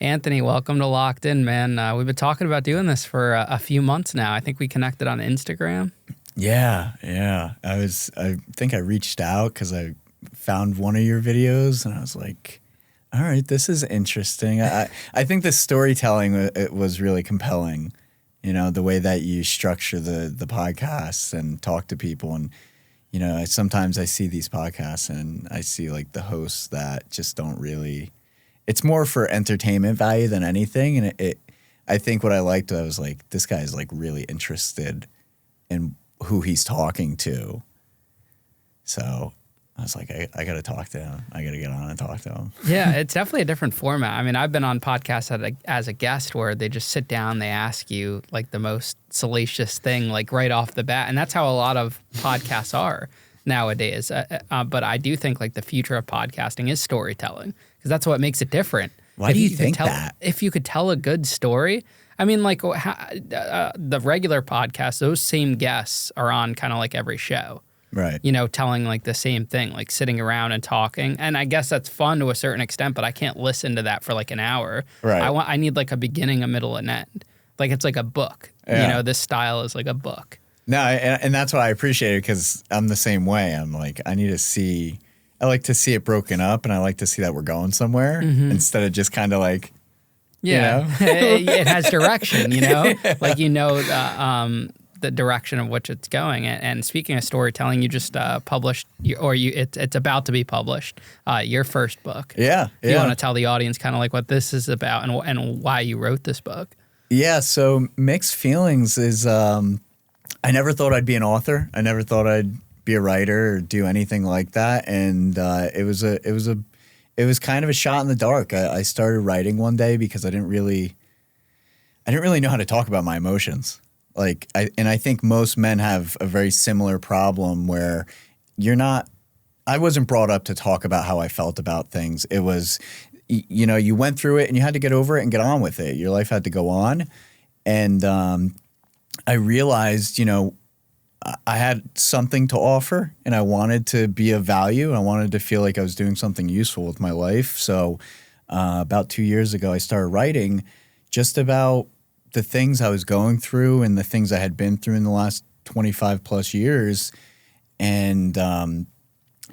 Anthony, welcome to Locked In, man. We've been talking about doing this for a few months now. I think we connected on Instagram. Yeah. I think I reached out because I found one of your videos and I was like, all right, this is interesting. I think the storytelling it was really compelling. You know, the way that you structure the podcasts and talk to people. And, you know, sometimes I see these podcasts and I see like the hosts that just don't really, it's more for entertainment value than anything. And I think what I liked, I was like, this guy's like really interested in who he's talking to. So I was like, I got to talk to him. I got to get on and talk to him. Yeah, it's definitely a different format. I mean, I've been on podcasts as a guest where they just sit down, they ask you like the most salacious thing, like right off the bat. And that's how a lot of podcasts are nowadays. But I do think like the future of podcasting is storytelling because that's what makes it different. Why do you think that? If you could tell a good story, I mean, like the regular podcast, those same guests are on kind of like every show. Right. You know, telling like the same thing, like sitting around and talking. And I guess that's fun to a certain extent, but I can't listen to that for like an hour. Right. I need like a beginning, a middle, and end. Like it's like a book. Yeah. You know, this style is like a book. No, and that's why I appreciate it because I'm the same way. I'm like, I like to see it broken up and I like to see that we're going somewhere instead of just kind of like, yeah, you know? It has direction, you know, like, you know, the direction of which it's going. And speaking of storytelling, you just published, it's about to be published, your first book. Yeah. You want to tell the audience kind of like what this is about and why you wrote this book? Yeah. So Mixed Feelings is, I never thought I'd be an author. I never thought I'd be a writer or do anything like that. And it was kind of a shot in the dark. I started writing one day because I didn't really know how to talk about my emotions. Like, I think most men have a very similar problem where I wasn't brought up to talk about how I felt about things. It was, you know, you went through it and you had to get over it and get on with it. Your life had to go on. And I realized, you know, I had something to offer and I wanted to be of value and I wanted to feel like I was doing something useful with my life. So about 2 years ago, I started writing just about the things I was going through and the things I had been through in the last 25 plus years. And,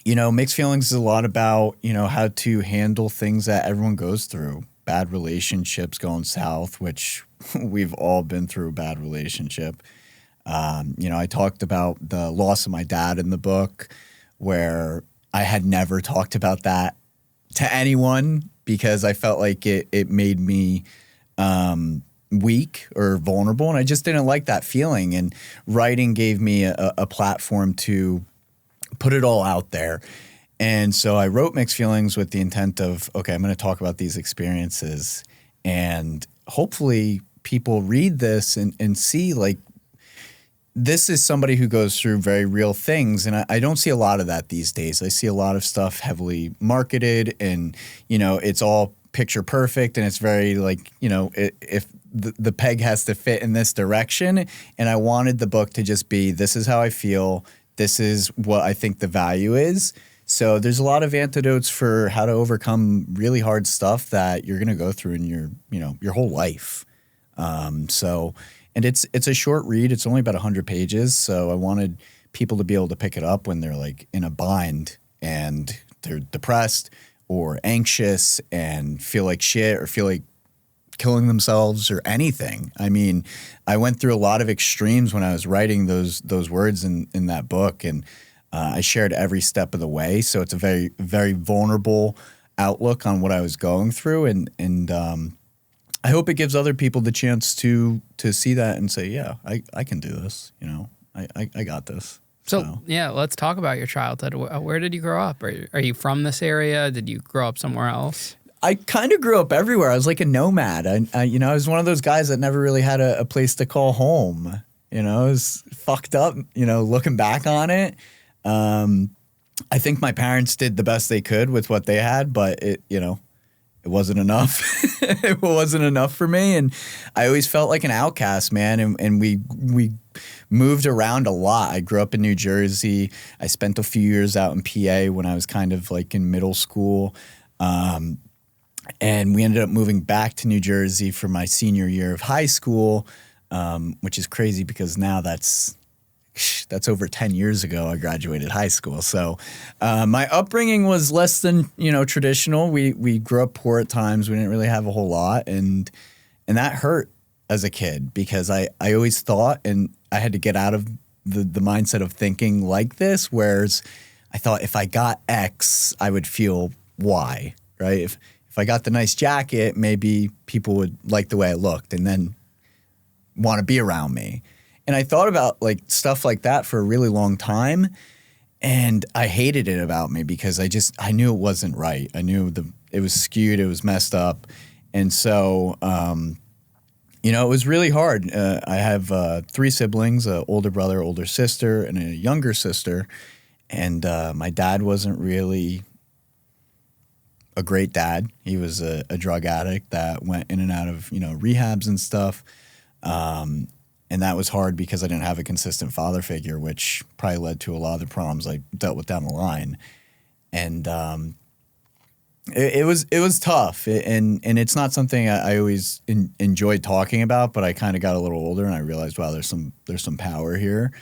you know, Mixed Feelings is a lot about, you know, how to handle things that everyone goes through. Bad relationships going south, which we've all been through a bad relationship. You know, I talked about the loss of my dad in the book where I had never talked about that to anyone because I felt like it made me weak or vulnerable, and I just didn't like that feeling. And writing gave me a platform to put it all out there. And so I wrote Mixed Feelings with the intent of, okay, I'm going to talk about these experiences and hopefully people read this and see like this is somebody who goes through very real things. And I don't see a lot of that these days. I see a lot of stuff heavily marketed and, you know, it's all picture perfect and it's very like, you know, if the peg has to fit in this direction. And I wanted the book to just be, this is how I feel. This is what I think the value is. So there's a lot of antidotes for how to overcome really hard stuff that you're going to go through in your whole life. And it's a short read. It's only about 100 pages. So I wanted people to be able to pick it up when they're like in a bind and they're depressed or anxious and feel like shit or feel like killing themselves or anything. I mean, I went through a lot of extremes when I was writing those words in that book, and I shared every step of the way. So it's a very, very vulnerable outlook on what I was going through, and I hope it gives other people the chance to see that and say, yeah, I can do this. You know, I got this. So yeah, let's talk about your childhood. Where did you grow up? Are you from this area? Did you grow up somewhere else? I kind of grew up everywhere. I was like a nomad. I was one of those guys that never really had a place to call home. You know, it was fucked up, you know, looking back on it. I think my parents did the best they could with what they had, but it wasn't enough. It wasn't enough for me. And I always felt like an outcast, man. And we moved around a lot. I grew up in New Jersey. I spent a few years out in PA when I was kind of like in middle school. And we ended up moving back to New Jersey for my senior year of high school, which is crazy because now that's over 10 years ago I graduated high school. So my upbringing was less than, traditional. We grew up poor at times. We didn't really have a whole lot. And that hurt as a kid because I always thought, and I had to get out of the mindset of thinking like this, whereas I thought if I got X, I would feel Y, right? If I got the nice jacket, maybe people would like the way I looked and then want to be around me. And I thought about like stuff like that for a really long time, and I hated it about me because I knew it wasn't right. I knew it was skewed, it was messed up. And so, it was really hard. I have 3 siblings, an older brother, older sister, and a younger sister. And my dad wasn't really a great dad. He was a drug addict that went in and out of, rehabs and stuff. And that was hard because I didn't have a consistent father figure, which probably led to a lot of the problems I dealt with down the line. And it was tough. And it's not something I always enjoyed talking about, but I kind of got a little older and I realized, wow, there's some power here.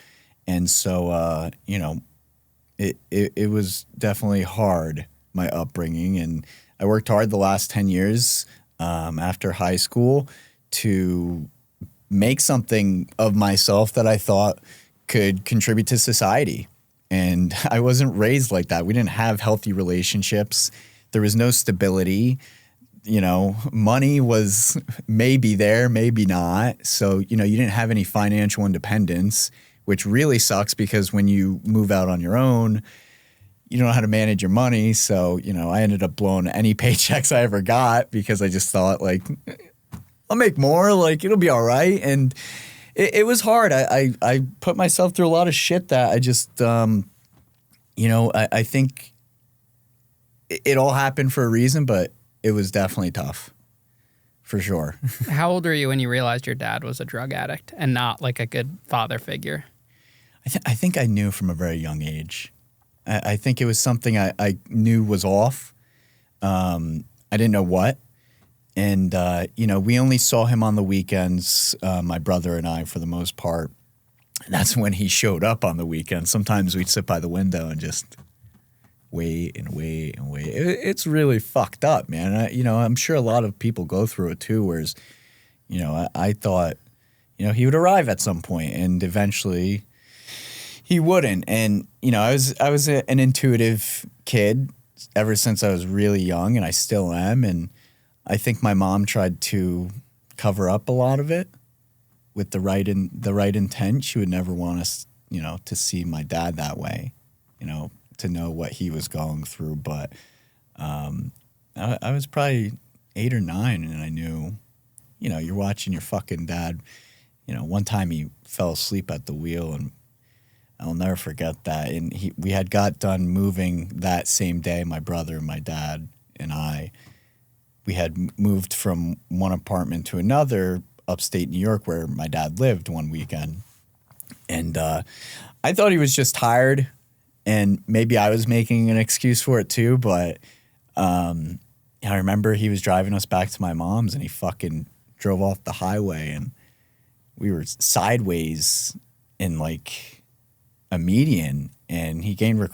And so, it was definitely hard, my upbringing. And I worked hard the last 10 years after high school to make something of myself that I thought could contribute to society. And I wasn't raised like that. We didn't have healthy relationships. There was no stability. Money was maybe there, maybe not. So, you didn't have any financial independence, which really sucks because when you move out on your own, you don't know how to manage your money. So, I ended up blowing any paychecks I ever got because I just thought like, I'll make more, like it'll be all right. And it was hard. I put myself through a lot of shit that I just, I think it all happened for a reason, but it was definitely tough for sure. How old were you when you realized your dad was a drug addict and not like a good father figure? I think I knew from a very young age. I think it was something I knew was off. I didn't know what. And, we only saw him on the weekends, my brother and I, for the most part. And that's when he showed up on the weekends. Sometimes we'd sit by the window and just wait and wait and wait. It's really fucked up, man. I'm sure a lot of people go through it too, whereas, I thought, he would arrive at some point and eventually he wouldn't. And, I was an intuitive kid ever since I was really young, and I still am. And I think my mom tried to cover up a lot of it with the right intent. She would never want us, to see my dad that way, to know what he was going through. But I was probably 8 or 9, and I knew, you're watching your fucking dad. One time he fell asleep at the wheel, and I'll never forget that. And we had got done moving that same day, my brother and my dad and I. We had moved from one apartment to another upstate New York where my dad lived one weekend. And I thought he was just tired, and maybe I was making an excuse for it too. But I remember he was driving us back to my mom's, and he fucking drove off the highway, and we were sideways in like a median, and he gained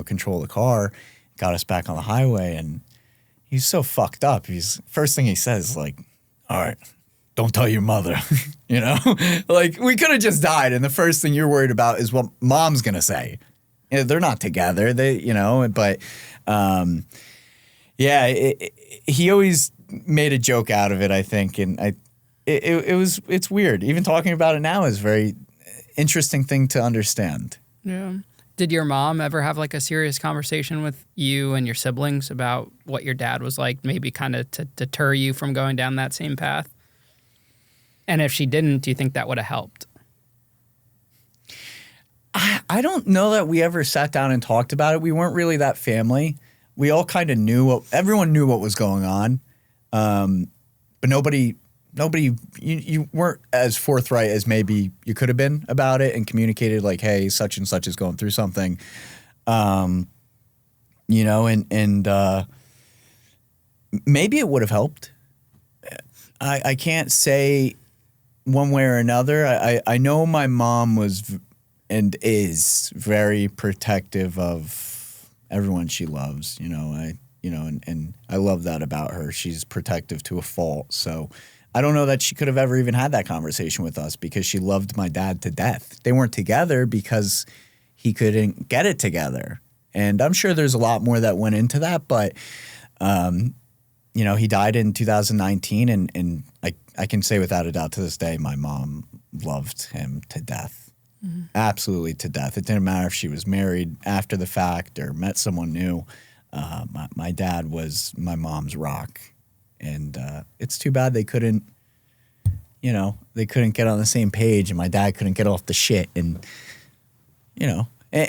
control of the car, got us back on the highway, and he's so fucked up. First thing he says, like, all right, don't tell your mother, Like, we could have just died, and the first thing you're worried about is what mom's going to say. They're not together, but, he always made a joke out of it, I think, and it's weird. Even talking about it now is a very interesting thing to understand. Yeah. Did your mom ever have like a serious conversation with you and your siblings about what your dad was like, maybe kind of to deter you from going down that same path? And if she didn't, do you think that would have helped? I don't know that we ever sat down and talked about it. We weren't really that family. We all kind of knew everyone knew what was going on. But nobody, you weren't as forthright as maybe you could have been about it and communicated like, hey, such and such is going through something. maybe it would have helped. I can't say one way or another. I know my mom was and is very protective of everyone she loves. And I love that about her. She's protective to a fault. So I don't know that she could have ever even had that conversation with us because she loved my dad to death. They weren't together because he couldn't get it together. And I'm sure there's a lot more that went into that, but he died in 2019, and I can say without a doubt to this day, my mom loved him to death, absolutely to death. It didn't matter if she was married after the fact or met someone new. My dad was my mom's rock, and it's too bad they couldn't get on the same page, and my dad couldn't get off the shit, and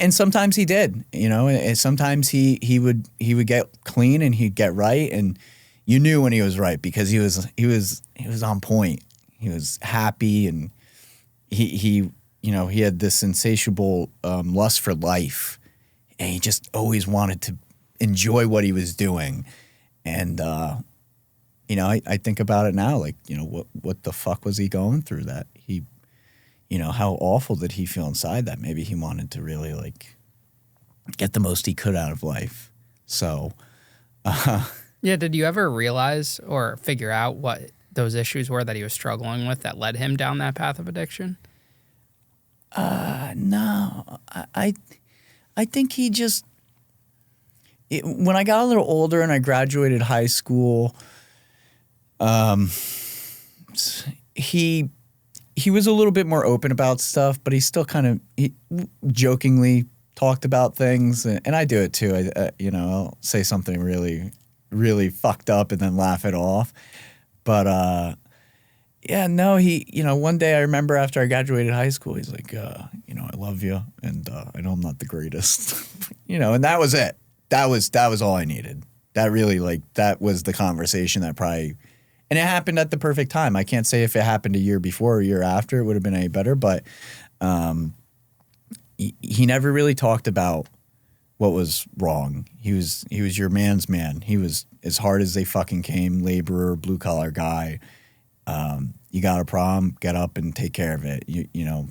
sometimes he did, and sometimes he would get clean and he'd get right, and you knew when he was right because he was on point. He was happy, and he had this insatiable lust for life, and he just always wanted to enjoy what he was doing. And I think about it now, like, what the fuck was he going through that he, how awful did he feel inside that maybe he wanted to really like get the most he could out of life. So, yeah. Did you ever realize or figure out what those issues were that he was struggling with that led him down that path of addiction? No, I think he just, when I got a little older and I graduated high school, he was a little bit more open about stuff, but he still kind of jokingly talked about things, and I do it too. I'll say something really, really fucked up and then laugh it off. But one day I remember after I graduated high school, he's like, I love you, and I know I'm not the greatest, and that was it. That was all I needed. That really, that was the conversation that probably, and it happened at the perfect time. I can't say if it happened a year before or a year after, it would have been any better, but he never really talked about what was wrong. He was your man's man. He was as hard as they fucking came, laborer, blue collar guy. You got a problem, get up and take care of it.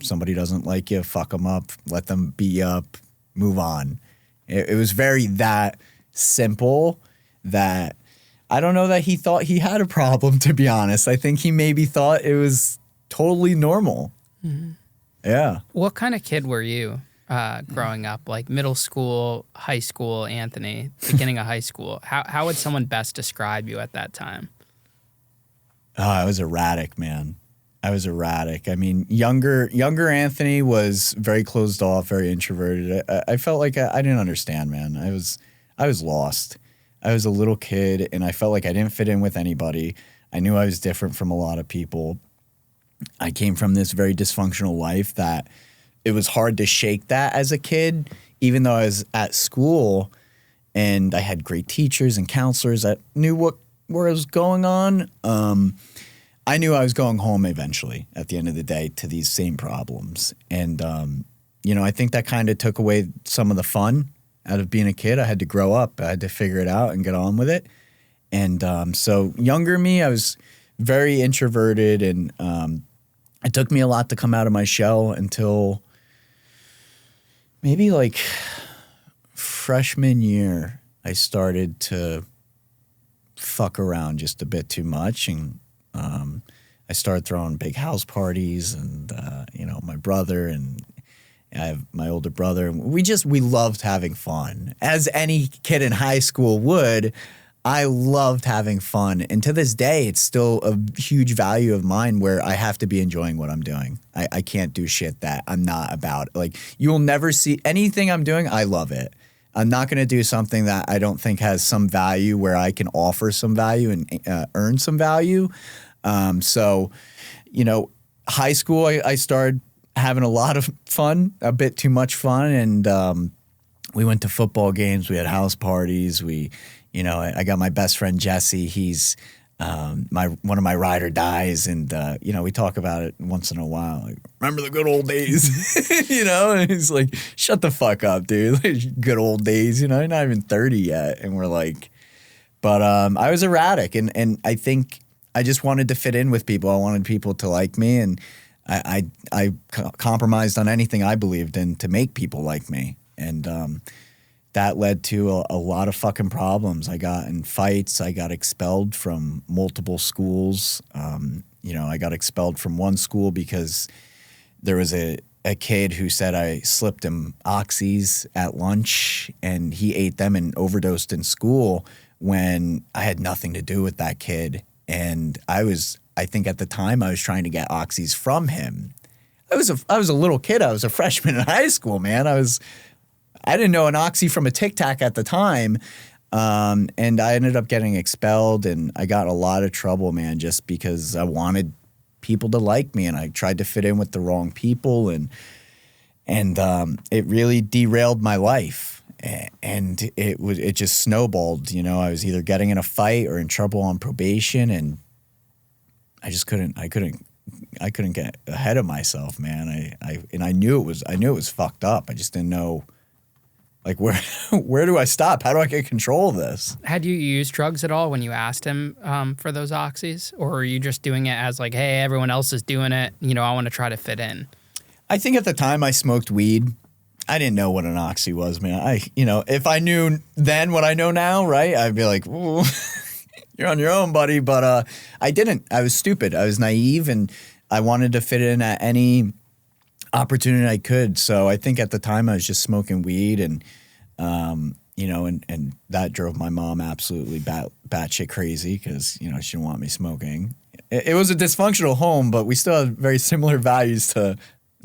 Somebody doesn't like you, fuck them up, let them beat you up, move on. It was very that simple that I don't know that he thought he had a problem, to be honest. I think he maybe thought it was totally normal. Mm-hmm. Yeah. What kind of kid were you growing up? Like middle school, high school, Anthony, beginning of high school. How would someone best describe you at that time? I was erratic, man. I was erratic. I mean, younger Anthony was very closed off, very introverted. I felt like I didn't understand, man. I was lost. I was a little kid, and I felt like I didn't fit in with anybody. I knew I was different from a lot of people. I came from this very dysfunctional life that it was hard to shake that as a kid, even though I was at school and I had great teachers and counselors that knew what was going on. I knew I was going home eventually at the end of the day to these same problems. And, I think that kind of took away some of the fun out of being a kid. I had to grow up. I had to figure it out and get on with it. And so younger me, I was very introverted, and it took me a lot to come out of my shell until maybe like freshman year. I started to fuck around just a bit too much, and I started throwing big house parties, and my brother and I have my older brother. We loved having fun, as any kid in high school would. I loved having fun, and to this day, it's still a huge value of mine where I have to be enjoying what I'm doing. I can't do shit that I'm not about. Like, you will never see anything I'm doing. I love it. I'm not going to do something that I don't think has some value where I can offer some value and earn some value. So, high school, I started having a lot of fun, a bit too much fun. And we went to football games. We had house parties. I got my best friend, Jesse. He's one of my ride or dies. And, we talk about it once in a while. Like, remember the good old days, and he's like, shut the fuck up, dude. Good old days, you're not even 30 yet. And we're like, But I was erratic, and I think I just wanted to fit in with people. I wanted people to like me, and I compromised on anything I believed in to make people like me. And that led to a lot of fucking problems. I got in fights. I got expelled from multiple schools. I got expelled from one school because there was a kid who said I slipped him oxys at lunch, and he ate them and overdosed in school when I had nothing to do with that kid. And I think at the time I was trying to get oxys from him. I was a little kid. I was a freshman in high school, man. I didn't know an oxy from a Tic Tac at the time. And I ended up getting expelled, and I got in a lot of trouble, man, just because I wanted people to like me, and I tried to fit in with the wrong people, and it really derailed my life. And it just snowballed. I was either getting in a fight or in trouble on probation, and I just couldn't get ahead of myself, man. I knew it was fucked up. I just didn't know, like, where do I stop? How do I get control of this? Had you used drugs at all when you asked him for those oxys, or were you just doing it as like, hey, everyone else is doing it, I want to try to fit in? I think at the time I smoked weed. I didn't know what an oxy was, man. If I knew then what I know now, right, I'd be like, ooh, you're on your own, buddy. But I didn't. I was stupid. I was naive, and I wanted to fit in at any opportunity I could. So I think at the time I was just smoking weed, and and that drove my mom absolutely batshit crazy because she didn't want me smoking. It was a dysfunctional home, but we still had very similar values to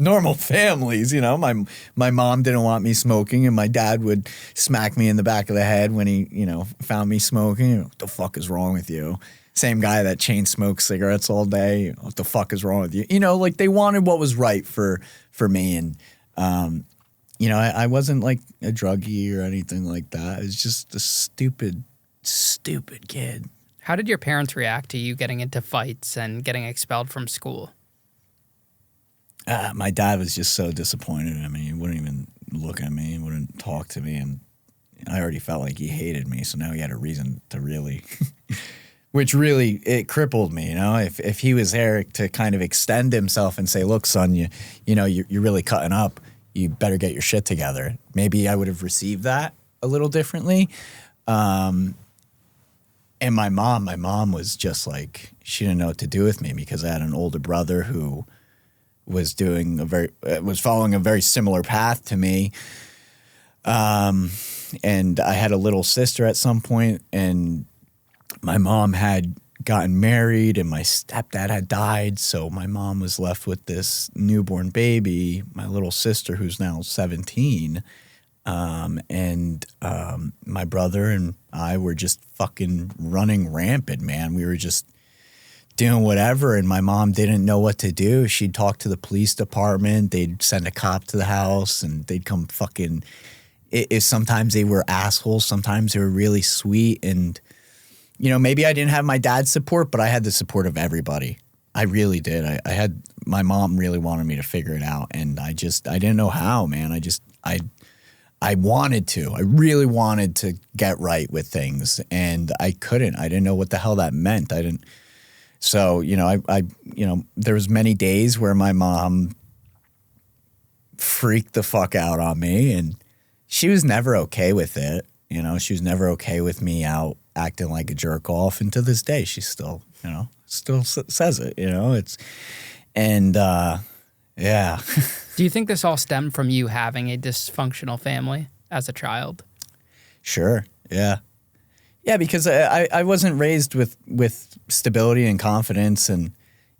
normal families. My mom didn't want me smoking, and my dad would smack me in the back of the head when he found me smoking. What the fuck is wrong with you? Same guy that chain smokes cigarettes all day. What the fuck is wrong with you? Like they wanted what was right for me. And, I wasn't like a druggie or anything like that. It was just a stupid kid. How did your parents react to you getting into fights and getting expelled from school? My dad was just so disappointed. I mean, he wouldn't even look at me. He wouldn't talk to me. And I already felt like he hated me. So now he had a reason to really... Which really, it crippled me, If he was there to kind of extend himself and say, look, son, you're really cutting up. You better get your shit together. Maybe I would have received that a little differently. And my mom was just like, she didn't know what to do with me because I had an older brother who was following a very similar path to me. And I had a little sister at some point, and my mom had gotten married and my stepdad had died. So my mom was left with this newborn baby, my little sister, who's now 17. And my brother and I were just fucking running rampant, man. We were just doing whatever. And my mom didn't know what to do. She'd talk to the police department. They'd send a cop to the house, and they'd come fucking... Sometimes they were assholes. Sometimes they were really sweet. And maybe I didn't have my dad's support, but I had the support of everybody. I really did. My mom really wanted me to figure it out, and I didn't know how, man. I wanted to. I really wanted to get right with things, and I couldn't. I didn't know what the hell that meant. I didn't. So, there was many days where my mom freaked the fuck out on me, and she was never okay with it. She was never okay with me out acting like a jerk off, and to this day she still says it. Yeah. Do you think this all stemmed from you having a dysfunctional family as a child? Sure. Yeah, because I wasn't raised with stability and confidence, and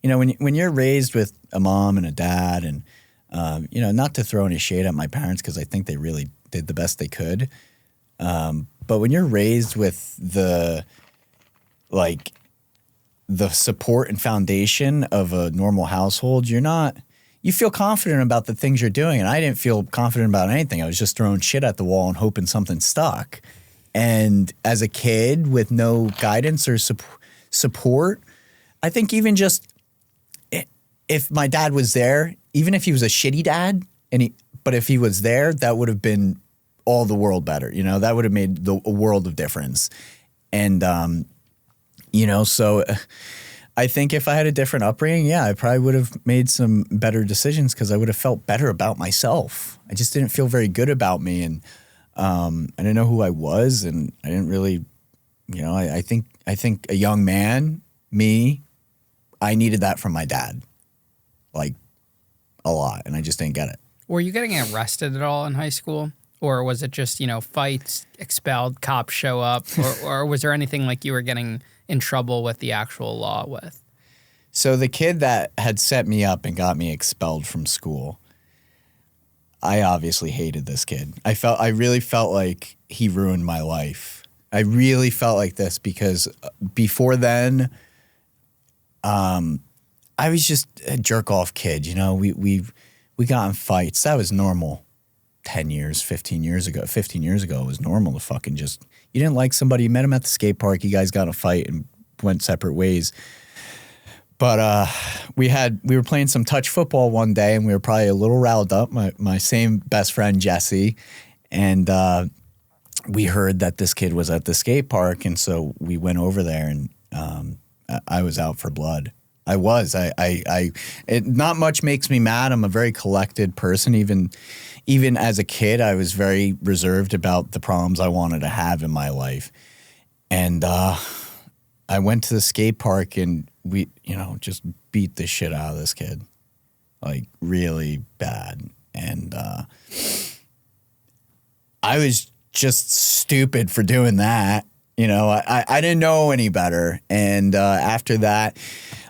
when you're raised with a mom and a dad, and not to throw any shade at my parents because I think they really did the best they could. But when you're raised with the support and foundation of a normal household, you feel confident about the things you're doing. And I didn't feel confident about anything. I was just throwing shit at the wall and hoping something stuck. And as a kid with no guidance or support, I think even just if my dad was there, even if he was a shitty dad, but if he was there, that would have been all the world better. That would have made a world of difference. And, so I think if I had a different upbringing, I probably would have made some better decisions because I would have felt better about myself. I just didn't feel very good about me. And I didn't know who I was. And I didn't really, I think a young man, I needed that from my dad, like a lot. And I just didn't get it. Were you getting arrested at all in high school? Or was it just, fights, expelled, cops show up? Or was there anything like you were getting in trouble with the actual law with? So the kid that had set me up and got me expelled from school, I obviously hated this kid. I really felt like he ruined my life. I really felt like this because before then, I was just a jerk-off kid. We got in fights. That was normal. 10 years, 15 years ago. 15 years ago, it was normal to fucking just, you didn't like somebody, you met him at the skate park, you guys got in a fight and went separate ways. But we were playing some touch football one day and we were probably a little riled up, my same best friend, Jesse. And we heard that this kid was at the skate park. And so we went over there and I was out for blood. I was. Not much makes me mad. I'm a very collected person. Even as a kid, I was very reserved about the problems I wanted to have in my life. And I went to the skate park and we, just beat the shit out of this kid. Like really bad. And I was just stupid for doing that. I didn't know any better. And after that,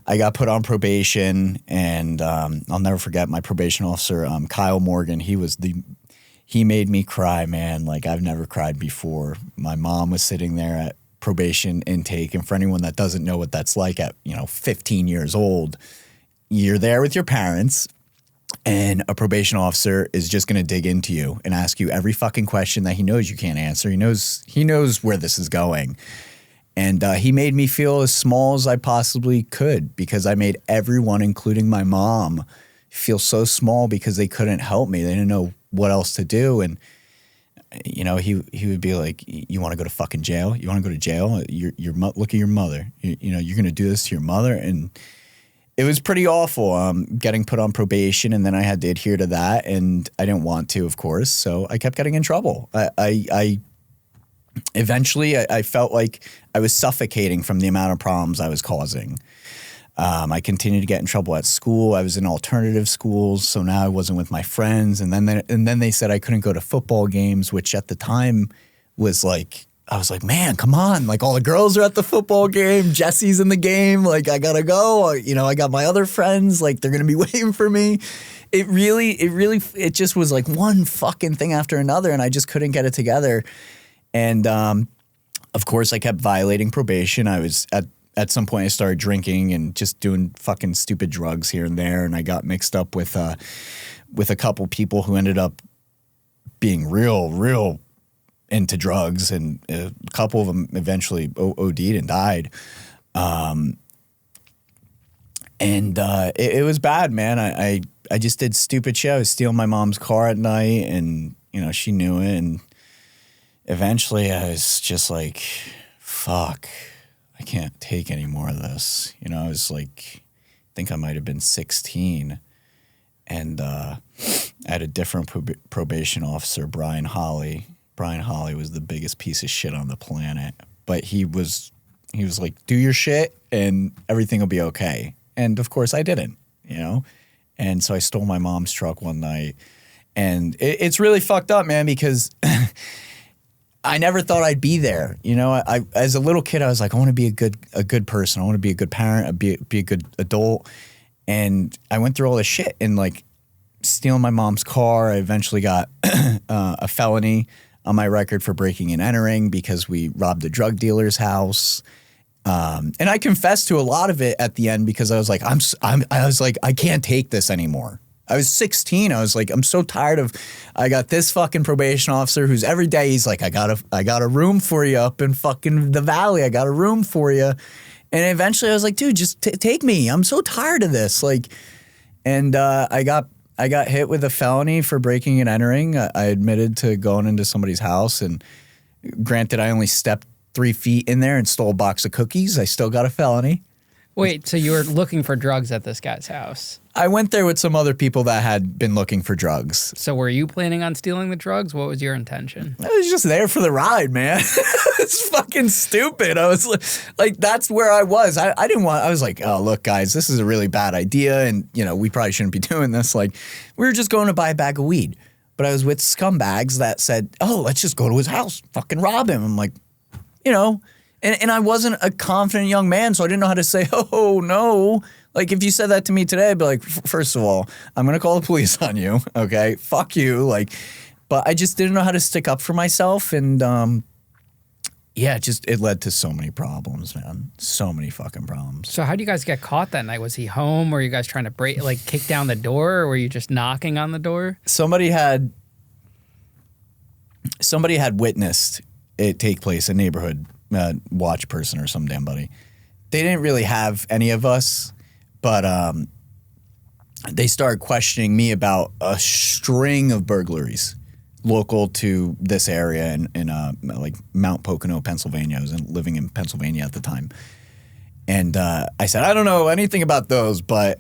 I got put on probation, and I'll never forget my probation officer, Kyle Morgan. He made me cry, man, like I've never cried before. My mom was sitting there at probation intake, and for anyone that doesn't know what that's like at 15 years old, you're there with your parents, and a probation officer is just going to dig into you and ask you every fucking question that he knows you can't answer. He knows where this is going. And he made me feel as small as I possibly could because I made everyone, including my mom, feel so small because they couldn't help me. They didn't know what else to do. And, he would be like, you want to go to fucking jail? You want to go to jail? Look at your mother. You're going to do this to your mother? And it was pretty awful getting put on probation. And then I had to adhere to that. And I didn't want to, of course. So I kept getting in trouble. Eventually, I felt like I was suffocating from the amount of problems I was causing. I continued to get in trouble at school. I was in alternative schools, so now I wasn't with my friends. And then they said I couldn't go to football games, which at the time was like, I was like, man, come on. Like all the girls are at the football game. Jesse's in the game. Like I got to go. I got my other friends. Like they're going to be waiting for me. It just was like one fucking thing after another. And I just couldn't get it together. And, of course, I kept violating probation. I was at some point I started drinking and just doing fucking stupid drugs here and there. And I got mixed up with a couple people who ended up being real into drugs. And a couple of them eventually OD'd and died. It was bad, man. I just did stupid shit. I was stealing my mom's car at night and, she knew it. And eventually I was just like, fuck, I can't take any more of this. I was like, I think I might have been 16. And I had a different probation officer, Brian Holly. Brian Holly was the biggest piece of shit on the planet. But he was like, do your shit and everything will be okay. And of course I didn't, And so I stole my mom's truck one night. And it's really fucked up, man, because I never thought I'd be there. I as a little kid, I was like, I want to be a good person. I want to be a good parent, be a good adult. And I went through all this shit and like stealing my mom's car. I eventually got a felony on my record for breaking and entering because we robbed a drug dealer's house. And I confessed to a lot of it at the end because I was like, I can't take this anymore. I was 16. I was like, I'm so tired of, I got this fucking probation officer who's every day he's like, I got a room for you up in fucking the valley. I got a room for you. And eventually I was like, dude, just take me. I'm so tired of this. And I got hit with a felony for breaking and entering. I admitted to going into somebody's house, and granted, I only stepped 3 feet in there and stole a box of cookies. I still got a felony. Wait, so you were looking for drugs at this guy's house? I went there with some other people that had been looking for drugs. So were you planning on stealing the drugs? What was your intention? I was just there for the ride, man. It's fucking stupid. I was like, that's where I was. I didn't want, I was like, oh, look, guys, this is a really bad idea. And, you know, we probably shouldn't be doing this. Like, we were just going to buy a bag of weed. But I was with scumbags that said, oh, let's just go to his house, fucking rob him. I'm like, you know, and I wasn't a confident young man, so I didn't know how to say, oh, no. Like, if you said that to me today, I'd be like, first of all, I'm going to call the police on you, okay? Fuck you. Like, but I just didn't know how to stick up for myself. And, yeah, it led to so many problems, man. So many fucking problems. So how do you guys get caught that night? Was he home? Were you guys trying to kick down the door? Or were you just knocking on the door? Somebody had witnessed it take place, a neighborhood watch person or some damn buddy. They didn't really have any of us, but they started questioning me about a string of burglaries local to this area in like Mount Pocono, Pennsylvania. I was living in Pennsylvania at the time. And I said, I don't know anything about those, but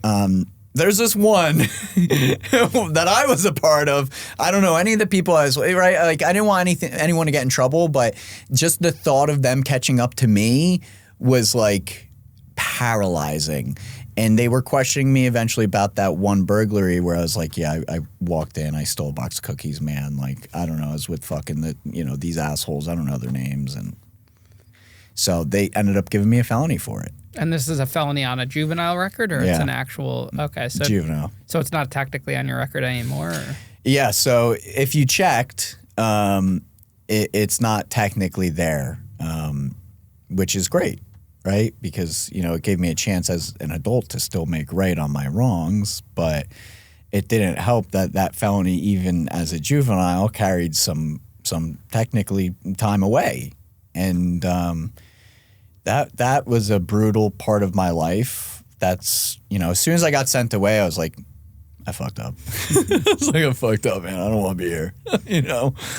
there's this one that I was a part of. I don't know any of the people I was, right? Like, I didn't want anyone to get in trouble, but just the thought of them catching up to me was like paralyzing. And they were questioning me eventually about that one burglary where I was like, yeah, I walked in, I stole a box of cookies, man. Like, I don't know, I was with fucking these assholes. I don't know their names. And so they ended up giving me a felony for it. And this is a felony on a juvenile record, or it's an actual, okay. So juvenile. So it's not technically on your record anymore? Or? Yeah, so if you checked, it's not technically there, which is great, right? Because, it gave me a chance as an adult to still make right on my wrongs, but it didn't help that felony, even as a juvenile, carried some technically time away. And that was a brutal part of my life. That's, as soon as I got sent away, I was like, I fucked up. I was like, I fucked up, man. I don't want to be here,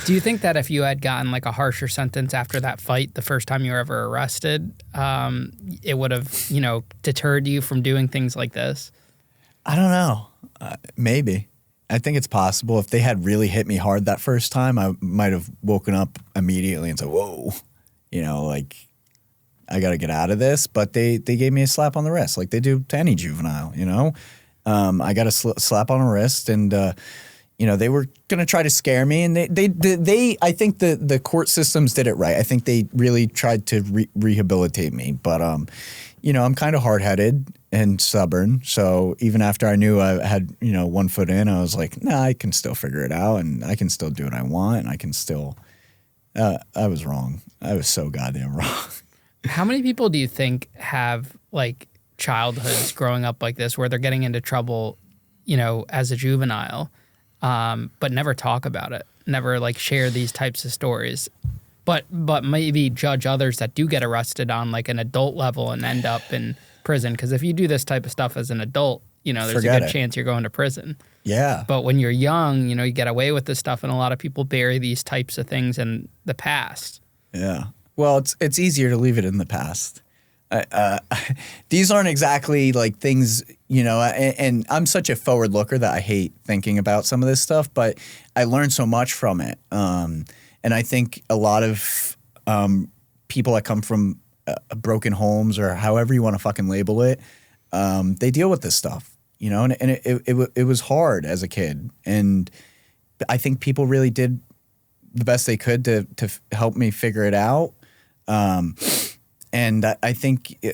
Do you think that if you had gotten like a harsher sentence after that fight the first time you were ever arrested, it would have, deterred you from doing things like this? I don't know. Maybe. I think it's possible. If they had really hit me hard that first time, I might have woken up immediately and said, whoa, like, I got to get out of this. But they gave me a slap on the wrist like they do to any juvenile, I got a slap on the wrist, and they were gonna try to scare me, and they I think the court systems did it right. I think they really tried to rehabilitate me, but I'm kind of hard-headed and stubborn. So even after I knew I had 1 foot in, I was like, nah, I can still figure it out, and I can still do what I want, and I can still. I was wrong. I was so goddamn wrong. How many people do you think have like childhoods growing up like this where they're getting into trouble, as a juvenile, but never talk about it, never like share these types of stories, but maybe judge others that do get arrested on like an adult level and end up in prison? Because if you do this type of stuff as an adult, there's a good chance you're going to prison. Yeah. But when you're young, you get away with this stuff, and a lot of people bury these types of things in the past. Yeah. Well, it's easier to leave it in the past. These aren't exactly like things, and I'm such a forward looker that I hate thinking about some of this stuff, but I learned so much from it. And I think a lot of people that come from broken homes, or however you want to fucking label it, they deal with this stuff, and it was hard as a kid. And I think people really did the best they could to help me figure it out. And I think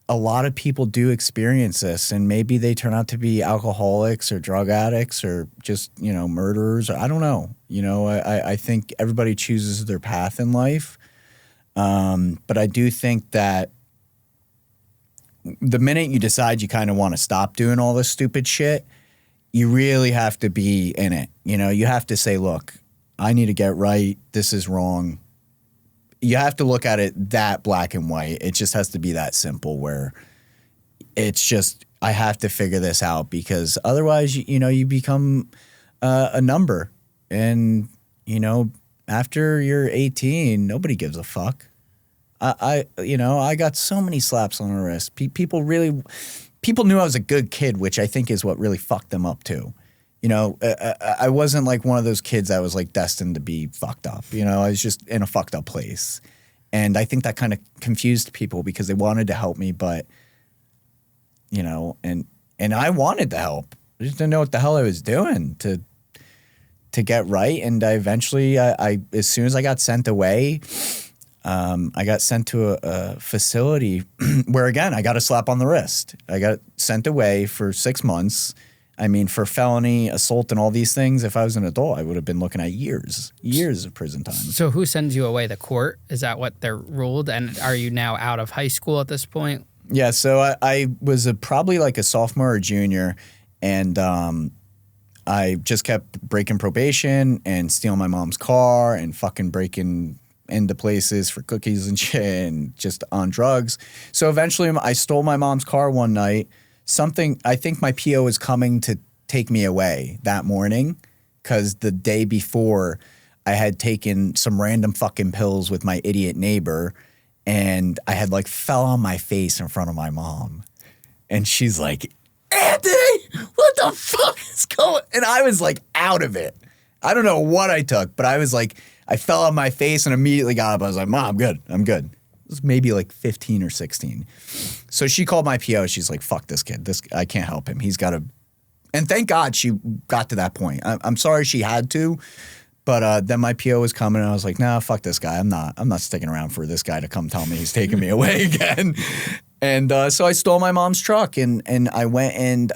a lot of people do experience this, and maybe they turn out to be alcoholics or drug addicts or just, murderers. I don't know. I think everybody chooses their path in life. But I do think that the minute you decide you kind of want to stop doing all this stupid shit, you really have to be in it. You have to say, look, I need to get right. This is wrong. You have to look at it that black and white. It just has to be that simple, where it's just, I have to figure this out, because otherwise, you become a number. And, after you're 18, nobody gives a fuck. I got so many slaps on the wrist. People knew I was a good kid, which I think is what really fucked them up too. I wasn't like one of those kids that was like destined to be fucked up. I was just in a fucked up place. And I think that kind of confused people because they wanted to help me, but, and I wanted to help. I just didn't know what the hell I was doing to get right. And I eventually, as soon as I got sent away, I got sent to a facility where, again, I got a slap on the wrist. I got sent away for 6 months. I mean, for felony, assault, and all these things, if I was an adult, I would have been looking at years of prison time. So who sends you away? The court? Is that what they're ruled? And are you now out of high school at this point? Yeah, so I was probably like a sophomore or junior, and I just kept breaking probation and stealing my mom's car and fucking breaking into places for cookies and shit and just on drugs. So eventually I stole my mom's car one night. I think my PO was coming to take me away that morning because the day before I had taken some random fucking pills with my idiot neighbor and I had like fell on my face in front of my mom. And she's like, Anthony, what the fuck is going? And I was like out of it. I don't know what I took, but I was like, I fell on my face and immediately got up. I was like, Mom, I'm good. It was maybe like 15 or 16. So she called my PO. She's like, fuck this kid. I can't help him. He's got to. And thank God she got to that point. I'm sorry she had to. But then my PO was coming and I was like, nah, fuck this guy. I'm not sticking around for this guy to come tell me he's taking me away again. And so I stole my mom's truck and I went and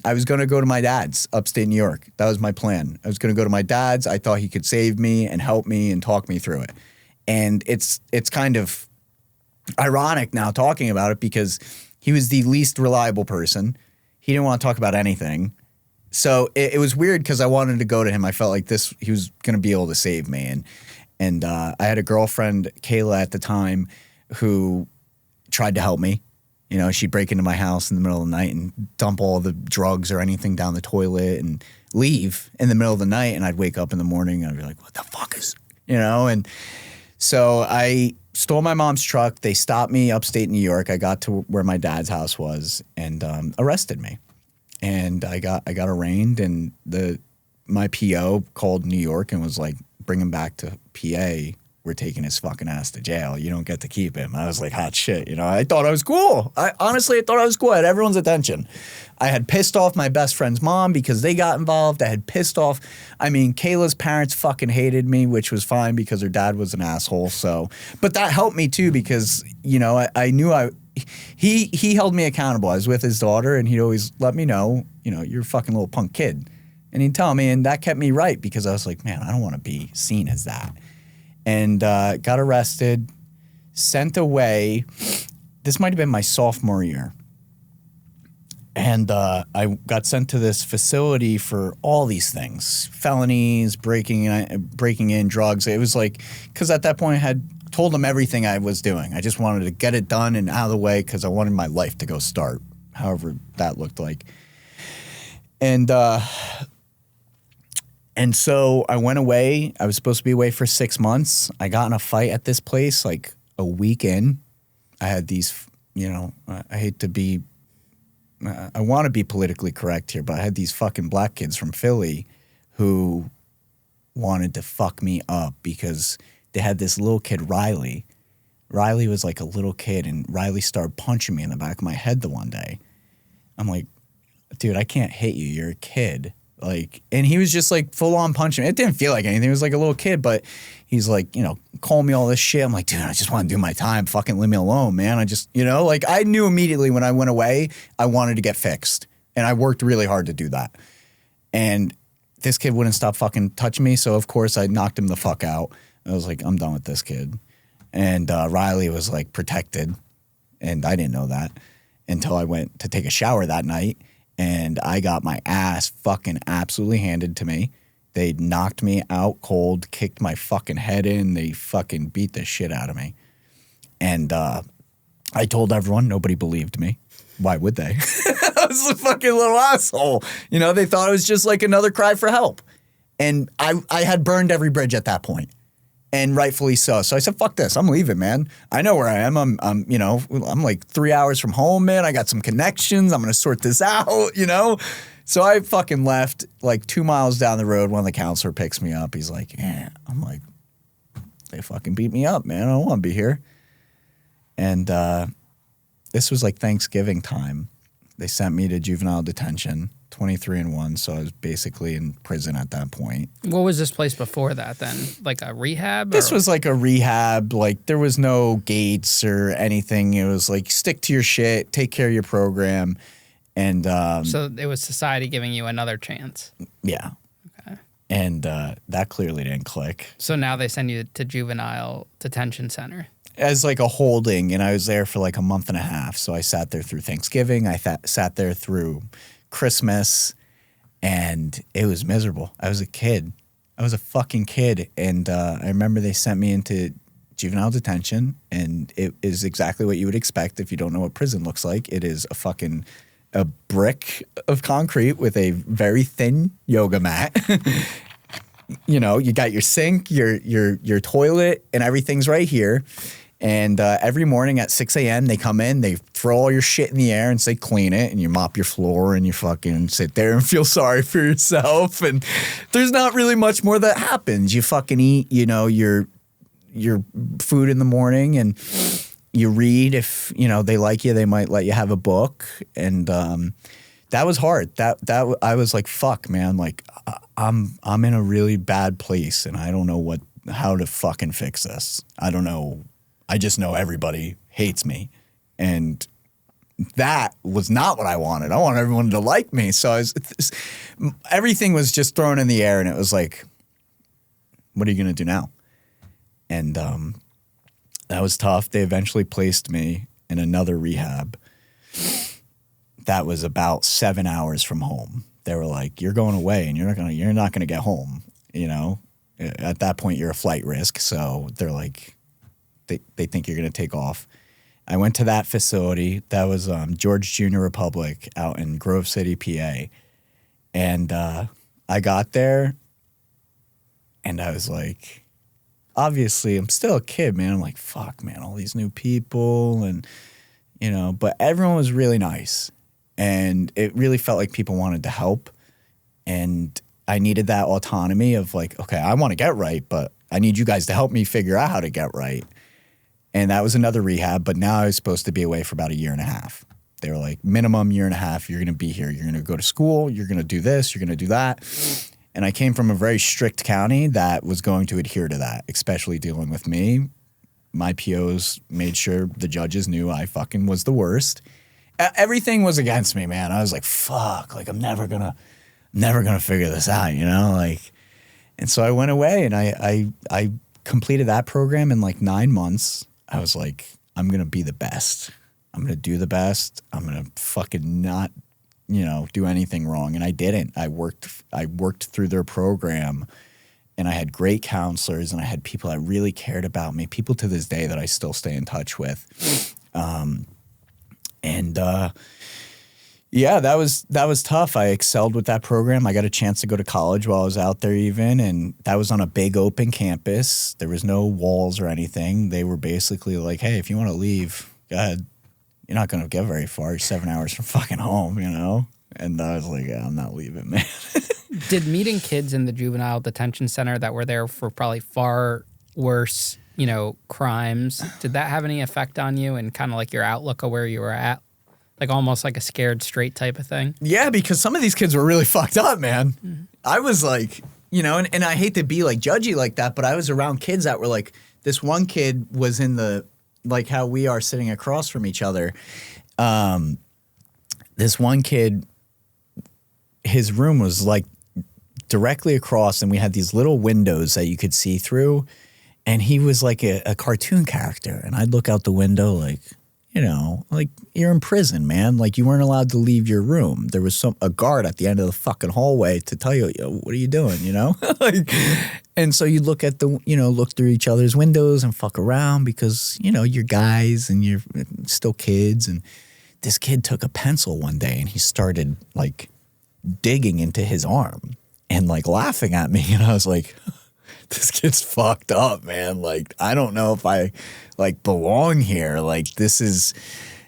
I was going to go to my dad's upstate New York. That was my plan. I was going to go to my dad's. I thought he could save me and help me and talk me through it. And it's kind of ironic now talking about it because he was the least reliable person. He didn't want to talk about anything. So it was weird because I wanted to go to him. I felt like he was going to be able to save me. And I had a girlfriend, Kayla, at the time who tried to help me. She'd break into my house in the middle of the night and dump all the drugs or anything down the toilet and leave in the middle of the night. And I'd wake up in the morning and I'd be like, what the fuck is, and so I stole my mom's truck. They stopped me upstate New York. I got to where my dad's house was and arrested me. And I got arraigned and my PO called New York and was like, bring him back to PA. We're taking his fucking ass to jail. You don't get to keep him. I was like, hot shit. I thought I was cool. I thought I was cool. I had everyone's attention. I had pissed off my best friend's mom because they got involved. I had pissed off. Kayla's parents fucking hated me, which was fine because her dad was an asshole. So, but that helped me too because, I knew he held me accountable. I was with his daughter and he'd always let me know, you're a fucking little punk kid. And he'd tell me, and that kept me right because I was like, man, I don't want to be seen as that. And got arrested, sent away. This might have been my sophomore year. And I got sent to this facility for all these things, felonies, breaking in, drugs. It was like, because at that point I had told them everything I was doing. I just wanted to get it done and out of the way because I wanted my life to go start, however that looked like. And so I went away. I was supposed to be away for 6 months. I got in a fight at this place like a week in. I had these, I hate to be, I want to be politically correct here, but I had these fucking black kids from Philly who wanted to fuck me up because they had this little kid, Riley. Riley was like a little kid and Riley started punching me in the back of my head the one day. I'm like, dude, I can't hit you. You're a kid. And he was just like full on punching me. It didn't feel like anything. It was like a little kid, but he's like, calling me all this shit. I'm like, dude, I just want to do my time. Fucking leave me alone, man. I just, I knew immediately when I went away, I wanted to get fixed. And I worked really hard to do that. And this kid wouldn't stop fucking touching me. So of course I knocked him the fuck out. I was like, I'm done with this kid. And Riley was like protected. And I didn't know that until I went to take a shower that night. And I got my ass fucking absolutely handed to me. They knocked me out cold, kicked my fucking head in. They fucking beat the shit out of me. And I told everyone. Nobody believed me. Why would they? I was a fucking little asshole. They thought it was just like another cry for help. And I had burned every bridge at that point. And rightfully so. So I said, fuck this. I'm leaving, man. I know where I am. I'm like 3 hours from home, man. I got some connections. I'm going to sort this out, you know? So I fucking left like 2 miles down the road. One of the counselor picks me up. He's like, yeah. I'm like, they fucking beat me up, man. I don't want to be here. And this was like Thanksgiving time. They sent me to juvenile detention, 23-1. So I was basically in prison at that point. What was this place before that then? Like a rehab? This was like a rehab. Like there was no gates or anything. It was like stick to your shit, take care of your program. And so it was society giving you another chance. Yeah. Okay. And that clearly didn't click. So now they send you to juvenile detention center. As like a holding, and I was there for like a month and a half. So I sat there through Thanksgiving. I sat there through Christmas, and it was miserable. I was a kid. I was a fucking kid. And I remember they sent me into juvenile detention, and it is exactly what you would expect if you don't know what prison looks like. It is a brick of concrete with a very thin yoga mat. You know, you got your sink, your toilet, and everything's right here. And every morning at 6 a.m., they come in, they throw all your shit in the air and say clean it, and you mop your floor and you fucking sit there and feel sorry for yourself. And there's not really much more that happens. You fucking eat, you know, your food in the morning, and you read. If, you know, they like you, they might let you have a book. And that was hard. That I was like, fuck, man, like I'm in a really bad place, and I don't know how to fucking fix this. I don't know. I just know everybody hates me. And that was not what I wanted. I wanted everyone to like me. So everything was just thrown in the air, and it was like, what are you going to do now? And that was tough. They eventually placed me in another rehab that was about 7 hours from home. They were like, you're going away, and you're not going to get home. You know, at that point, you're a flight risk. So they're like, they think you're going to take off. I went to that facility. That was George Junior Republic out in Grove City, PA. And I got there, and I was like, obviously, I'm still a kid, man. I'm like, fuck, man, all these new people, and, you know, but everyone was really nice. And it really felt like people wanted to help. And I needed that autonomy of like, okay, I want to get right, but I need you guys to help me figure out how to get right. And that was another rehab, but now I was supposed to be away for about 1.5 years. They were like, minimum 1.5 years, you're going to be here. You're going to go to school. You're going to do this. You're going to do that. And I came from a very strict county that was going to adhere to that, especially dealing with me. My POs made sure the judges knew I fucking was the worst. Everything was against me, man. I was like, fuck, like I'm never going to figure this out, you know? Like, and so I went away, and I completed that program in like 9 months. I was like, I'm going to be the best. I'm going to do the best. I'm going to fucking not, you know, do anything wrong. And I didn't. I worked through their program, and I had great counselors, and I had people that really cared about me, people to this day that I still stay in touch with. Yeah, that was tough. I excelled with that program. I got a chance to go to college while I was out there even, and that was on a big open campus. There was no walls or anything. They were basically like, hey, if you want to leave, go ahead. You're not going to get very far. You're 7 hours from fucking home, you know? And I was like, yeah, I'm not leaving, man. Did meeting kids in the juvenile detention center that were there for probably far worse, you know, crimes, did that have any effect on you and kind of like your outlook of where you were at? Like almost like a scared straight type of thing? Yeah, because some of these kids were really fucked up, man. Mm-hmm. I was like, you know, and I hate to be like judgy like that, but I was around kids that were like, this one kid was in the, like how we are sitting across from each other. This one kid, his room was like directly across, and we had these little windows that you could see through, and he was like a cartoon character. And I'd look out the window like, you know, like you're in prison, man. Like you weren't allowed to leave your room. There was a guard at the end of the fucking hallway to tell you, yo, what are you doing, you know? Like, and so you look through each other's windows and fuck around because, you know, you're guys and you're still kids. And this kid took a pencil one day and he started like digging into his arm and like laughing at me. And I was like, this kid's fucked up, man. Like, I don't know if I like belong here. Like, this is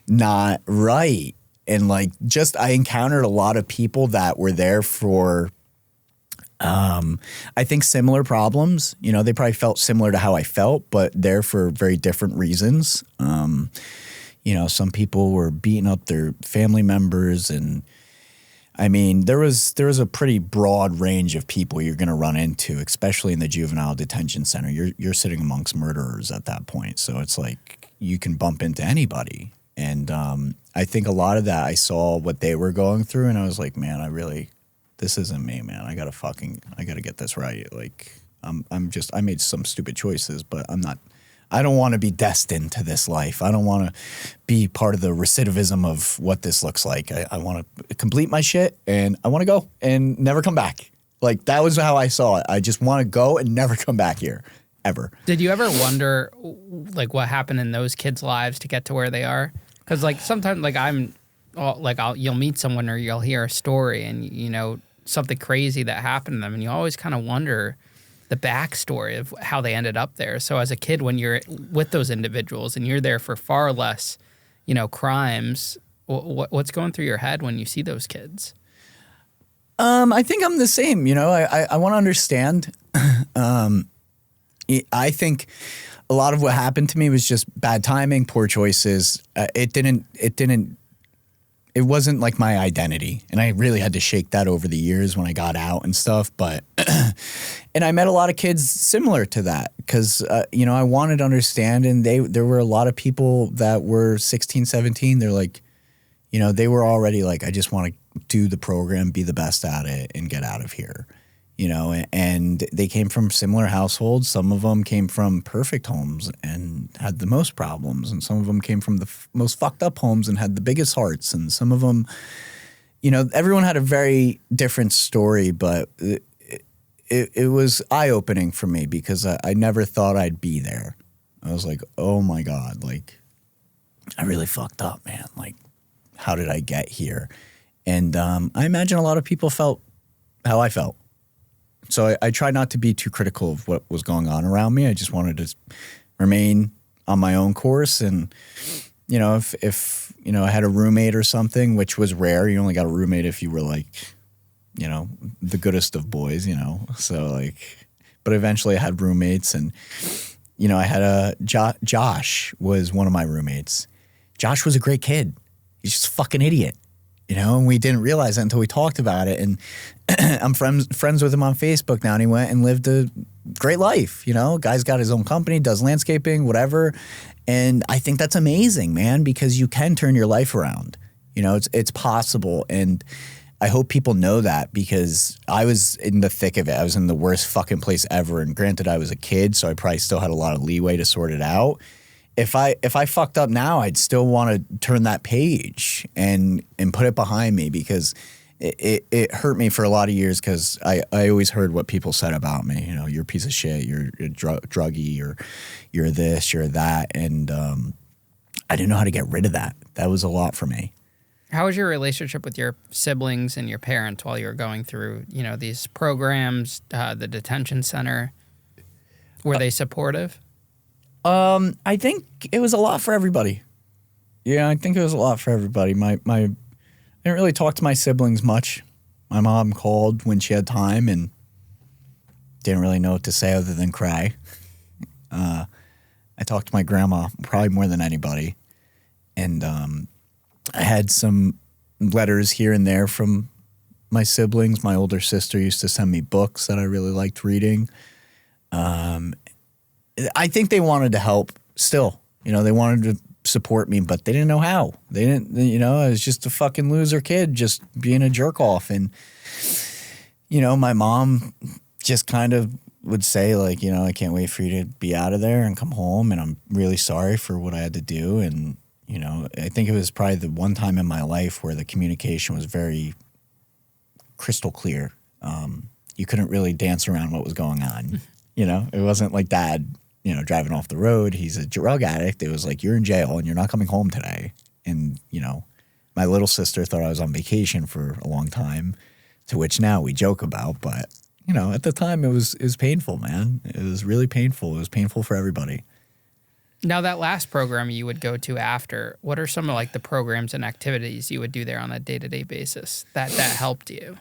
not right. And like, just I encountered a lot of people that were there for I think similar problems. You know, they probably felt similar to how I felt, but there for very different reasons. You know, some people were beating up their family members, and I mean, there was a pretty broad range of people you're going to run into, especially in the juvenile detention center. You're sitting amongst murderers at that point, so it's like you can bump into anybody. And I think a lot of that, I saw what they were going through, and I was like, man, this isn't me, man. I gotta get this right. Like, I made some stupid choices, but I don't want to be destined to this life. I don't want to be part of the recidivism of what this looks like. I want to complete my shit, and I want to go and never come back. Like, that was how I saw it. I just want to go and never come back here, ever. Did you ever wonder, like, what happened in those kids' lives to get to where they are? Because, like, sometimes, like, you'll meet someone or you'll hear a story and, you know, something crazy that happened to them, and you always kind of wonder the backstory of how they ended up there. So as a kid, when you're with those individuals and you're there for far less, you know, crimes, what's going through your head when you see those kids? I think I'm the same. You know, I want to understand. I think a lot of what happened to me was just bad timing, poor choices. It wasn't like my identity, and I really had to shake that over the years when I got out and stuff. But and I met a lot of kids similar to that because you know, I wanted to understand, and there were a lot of people that were 16, 17. They're like, you know, they were already like, I just want to do the program, be the best at it, and get out of here. You know, and they came from similar households. Some of them came from perfect homes and had the most problems. And some of them came from the most fucked up homes and had the biggest hearts. And some of them, you know, everyone had a very different story, but it was eye-opening for me because I never thought I'd be there. I was like, oh my God, like, I really fucked up, man. Like, how did I get here? And I imagine a lot of people felt how I felt. So I tried not to be too critical of what was going on around me. I just wanted to remain on my own course. And, you know, if you know, I had a roommate or something, which was rare. You only got a roommate if you were like, you know, the goodest of boys, you know. So like, but eventually I had roommates, and, you know, I had Josh was one of my roommates. Josh was a great kid. He's just a fucking idiot. You know, and we didn't realize that until we talked about it. And I'm friends with him on Facebook now, and he went and lived a great life. You know, guy's got his own company, does landscaping, whatever. And I think that's amazing, man, because you can turn your life around. You know, it's possible. And I hope people know that, because I was in the thick of it. I was in the worst fucking place ever. And granted, I was a kid, so I probably still had a lot of leeway to sort it out. If I fucked up now, I'd still want to turn that page and put it behind me, because it hurt me for a lot of years, because I always heard what people said about me. You know, you're a piece of shit, you're a druggie, or you're this, you're that. And I didn't know how to get rid of that. That was a lot for me. How was your relationship with your siblings and your parents while you were going through, you know, these programs, the detention center? Were they supportive? I think it was a lot for everybody. Yeah, I think it was a lot for everybody. I didn't really talk to my siblings much. My mom called when she had time and didn't really know what to say other than cry. I talked to my grandma probably more than anybody. And I had some letters here and there from my siblings. My older sister used to send me books that I really liked reading. I think they wanted to help still. You know, they wanted to support me, but they didn't know how. They didn't, you know, I was just a fucking loser kid just being a jerk off. And, you know, my mom just kind of would say, like, you know, I can't wait for you to be out of there and come home, and I'm really sorry for what I had to do. And, you know, I think it was probably the one time in my life where the communication was very crystal clear. You couldn't really dance around what was going on. You know, it wasn't like Dad, you know, driving off the road. He's a drug addict. It was like, you're in jail and you're not coming home today. And, you know, my little sister thought I was on vacation for a long time, to which now we joke about. But, at the time it was painful, man. It was really painful. It was painful for everybody. Now, that last program you would go to after, what are some of like the programs and activities you would do there on a day-to-day basis that helped you?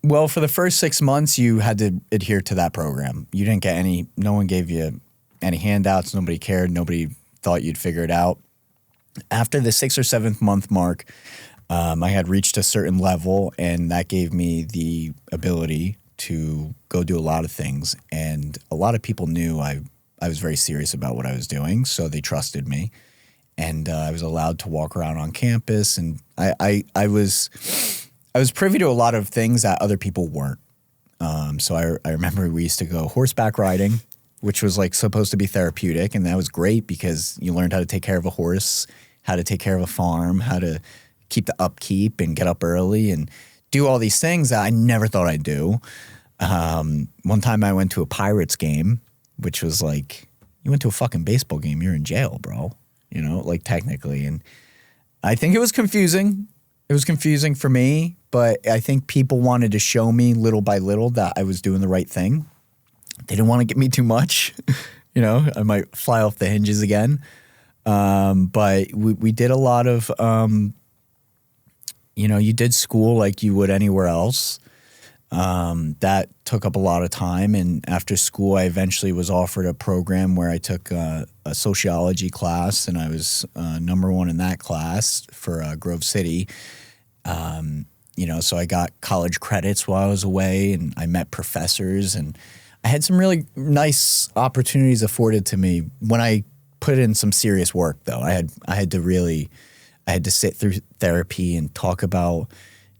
Well, for the first 6 months, you had to adhere to that program. You didn't get no one gave you any handouts. Nobody cared. Nobody thought you'd figure it out. After the 6th or 7th month mark, I had reached a certain level, and that gave me the ability to go do a lot of things. And a lot of people knew I was very serious about what I was doing, so they trusted me. And I was allowed to walk around on campus, and I was privy to a lot of things that other people weren't. So I remember we used to go horseback riding, which was like supposed to be therapeutic, and that was great because you learned how to take care of a horse, how to take care of a farm, how to keep the upkeep and get up early and do all these things that I never thought I'd do. One time I went to a Pirates game, which was like, you went to a fucking baseball game, you're in jail, bro. Like technically. And I think it was confusing. It was confusing for me, but I think people wanted to show me little by little that I was doing the right thing. They didn't want to get me too much. I might fly off the hinges again. But we did a lot of, you did school like you would anywhere else. That took up a lot of time. And after school, I eventually was offered a program where I took a sociology class, and I was number one in that class for Grove City. So I got college credits while I was away, and I met professors, and I had some really nice opportunities afforded to me when I put in some serious work, though. I had to sit through therapy and talk about,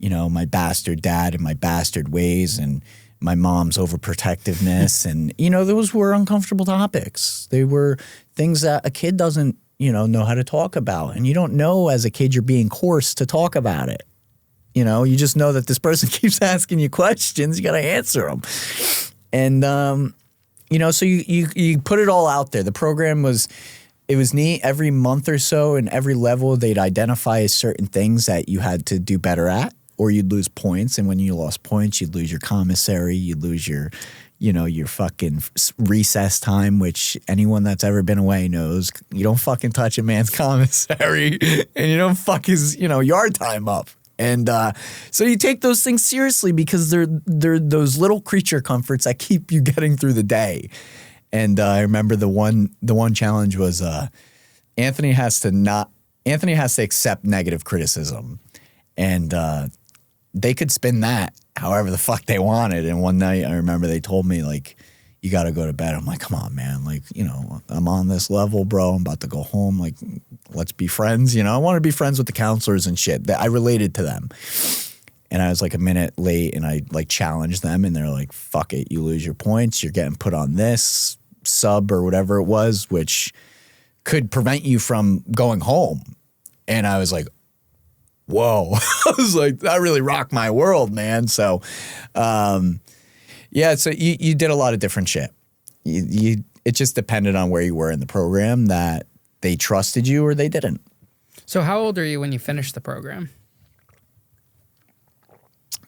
my bastard dad and my bastard ways and my mom's overprotectiveness. And, those were uncomfortable topics. They were things that a kid doesn't, know how to talk about. And you don't know as a kid you're being coerced to talk about it. You just know that this person keeps asking you questions. You got to answer them. And, so you put it all out there. The program was neat. Every month or so and every level, they'd identify certain things that you had to do better at, or you'd lose points. And when you lost points, you'd lose your commissary, you'd lose your fucking recess time, which anyone that's ever been away knows. You don't fucking touch a man's commissary, and you don't fuck his, yard time up. And so you take those things seriously because they're those little creature comforts that keep you getting through the day. And I remember the one challenge was Anthony has to accept negative criticism, and they could spin that however the fuck they wanted. And one night I remember they told me, like, you got to go to bed. I'm like, come on, man. Like, I'm on this level, bro. I'm about to go home. Like, let's be friends. I want to be friends with the counselors and shit. I related to them. And I was like a minute late, and I like challenged them, and they're like, fuck it. You lose your points. You're getting put on this sub or whatever it was, which could prevent you from going home. And I was like, whoa. I was like, that really rocked my world, man. So, yeah, so you did a lot of different shit. It just depended on where you were in the program that they trusted you or they didn't. So how old are you when you finished the program?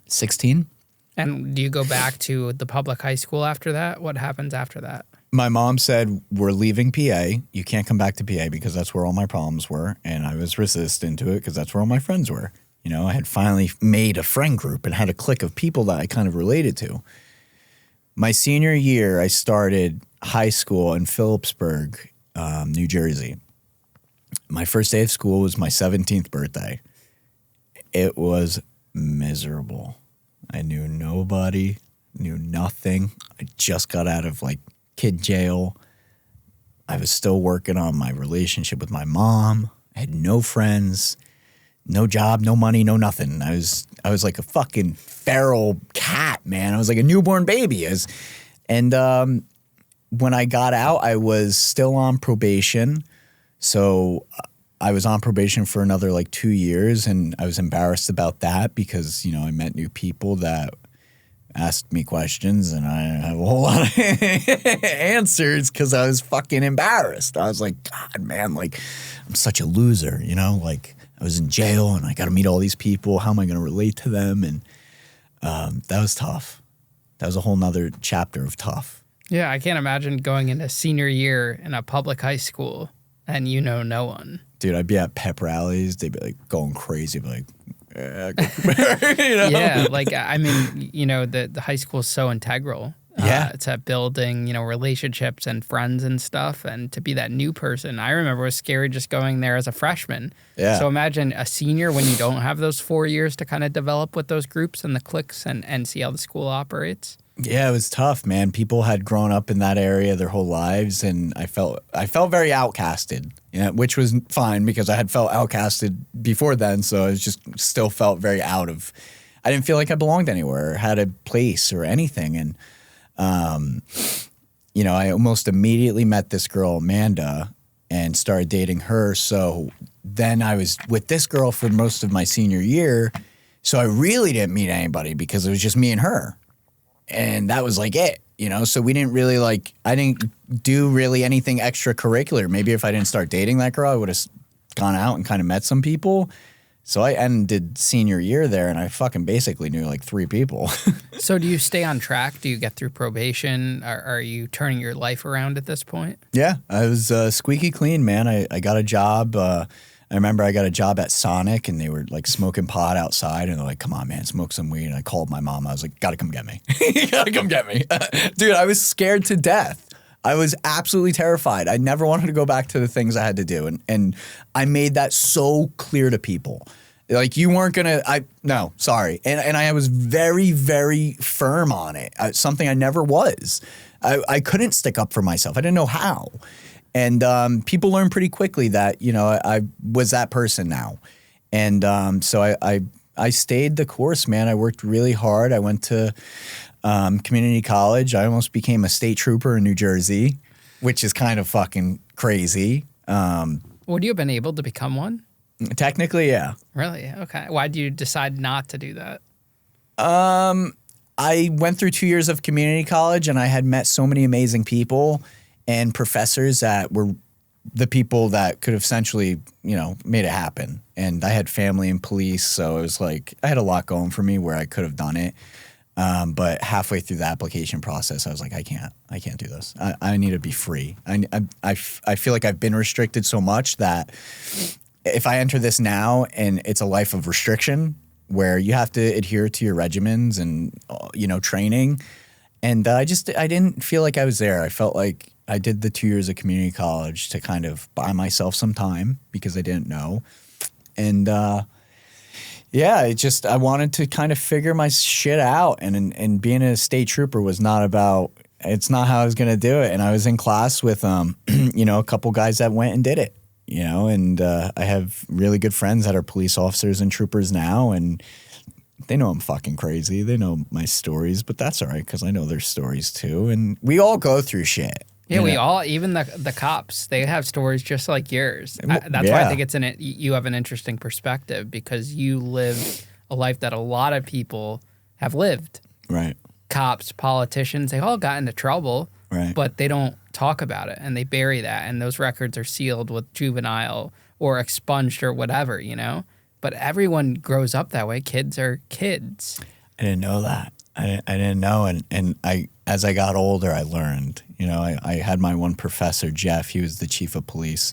16. And do you go back to the public high school after that? What happens after that? My mom said, we're leaving PA. You can't come back to PA because that's where all my problems were. And I was resistant to it because that's where all my friends were. I had finally made a friend group and had a clique of people that I kind of related to. My senior year, I started high school in Phillipsburg, New Jersey. My first day of school was my 17th birthday. It was miserable. I knew nobody, knew nothing. I just got out of like kid jail. I was still working on my relationship with my mom. I had no friends, no job, no money, no nothing. I was like a fucking feral cat, man. I was like a newborn baby. And when I got out, I was still on probation. So I was on probation for another like 2 years, and I was embarrassed about that because, I met new people that asked me questions, and I have a whole lot of answers because I was fucking embarrassed. I was like, God, man, like I'm such a loser, like I was in jail and I got to meet all these people. How am I going to relate to them? And that was tough. that was a whole nother chapter of tough. Yeah, I can't imagine going into senior year in a public high school and you know no one. Dude, I'd be at pep rallies. They'd be like going crazy. Be like, you know? Yeah, like, I mean, you know, the high school is so integral. Yeah. To building, you know, relationships and friends and stuff, and to be that new person. I remember it was scary just going there as a freshman. Yeah. So imagine a senior when you don't have those 4 years to kind of develop with those groups and the cliques and see how the school operates. Yeah, it was tough, man. People had grown up in that area their whole lives, and I felt very outcasted, you know, which was fine because I had felt outcasted before then. So I was just still felt very out of. I didn't feel like I belonged anywhere or had a place or anything, and. You know, I almost immediately met this girl, Amanda, and started dating her. So then I was with this girl for most of my senior year. So I really didn't meet anybody because it was just me and her. And that was like it, you know? So we didn't really I didn't do really anything extracurricular. Maybe if I didn't start dating that girl, I would have gone out and kind of met some people. So I ended senior year there, and I fucking basically knew like 3 people. So do you stay on track? Do you get through probation? Are you turning your life around at this point? Yeah, I was squeaky clean, man. I got a job. I remember I got a job at Sonic, and they were like smoking pot outside, and they're like, "Come on, man, smoke some weed." And I called my mom. I was like, "Gotta come get me. You gotta come get me." Dude, I was scared to death. I was absolutely terrified. I never wanted to go back to the things I had to do. And I made that so clear to people. Like, you weren't going to, no, sorry. And I was very, very firm on it. Something I never was. I couldn't stick up for myself. I didn't know how. And people learn pretty quickly that, you know, I was that person now. And so I stayed the course, man. I worked really hard. I went to community college. I almost became a state trooper in New Jersey, which is kind of fucking crazy. Would you have been able to become one? Technically, yeah. Really? Okay. Why did you decide not to do that? I went through 2 years of community college, and I had met so many amazing people and professors that were the people that could have essentially, you know, made it happen. And I had family in police, so it was like I had a lot going for me where I could have done it. But halfway through the application process, I was like, I can't do this. I need to be free. I feel like I've been restricted so much that if I enter this now and it's a life of restriction where you have to adhere to your regimens and, you know, training. And I didn't feel like I was there. I felt like I did the 2 years of community college to kind of buy myself some time because I didn't know. And, yeah, I wanted to kind of figure my shit out, and being a state trooper was it's not how I was going to do it. And I was in class with, you know, a couple guys that went and did it, you know, and I have really good friends that are police officers and troopers now, and they know I'm fucking crazy. They know my stories, but that's all right because I know their stories too. And we all go through shit. Yeah, we all, even the cops, they have stories just like yours. That's why I think you have an interesting perspective because you lived a life that a lot of people have lived. Right. Cops, politicians, they all got into trouble, right, but they don't talk about it and they bury that. And those records are sealed with juvenile or expunged or whatever, you know? But everyone grows up that way. Kids are kids. I didn't know that. I didn't know. And as I got older, I learned. You know, I had my one professor, Jeff. He was the chief of police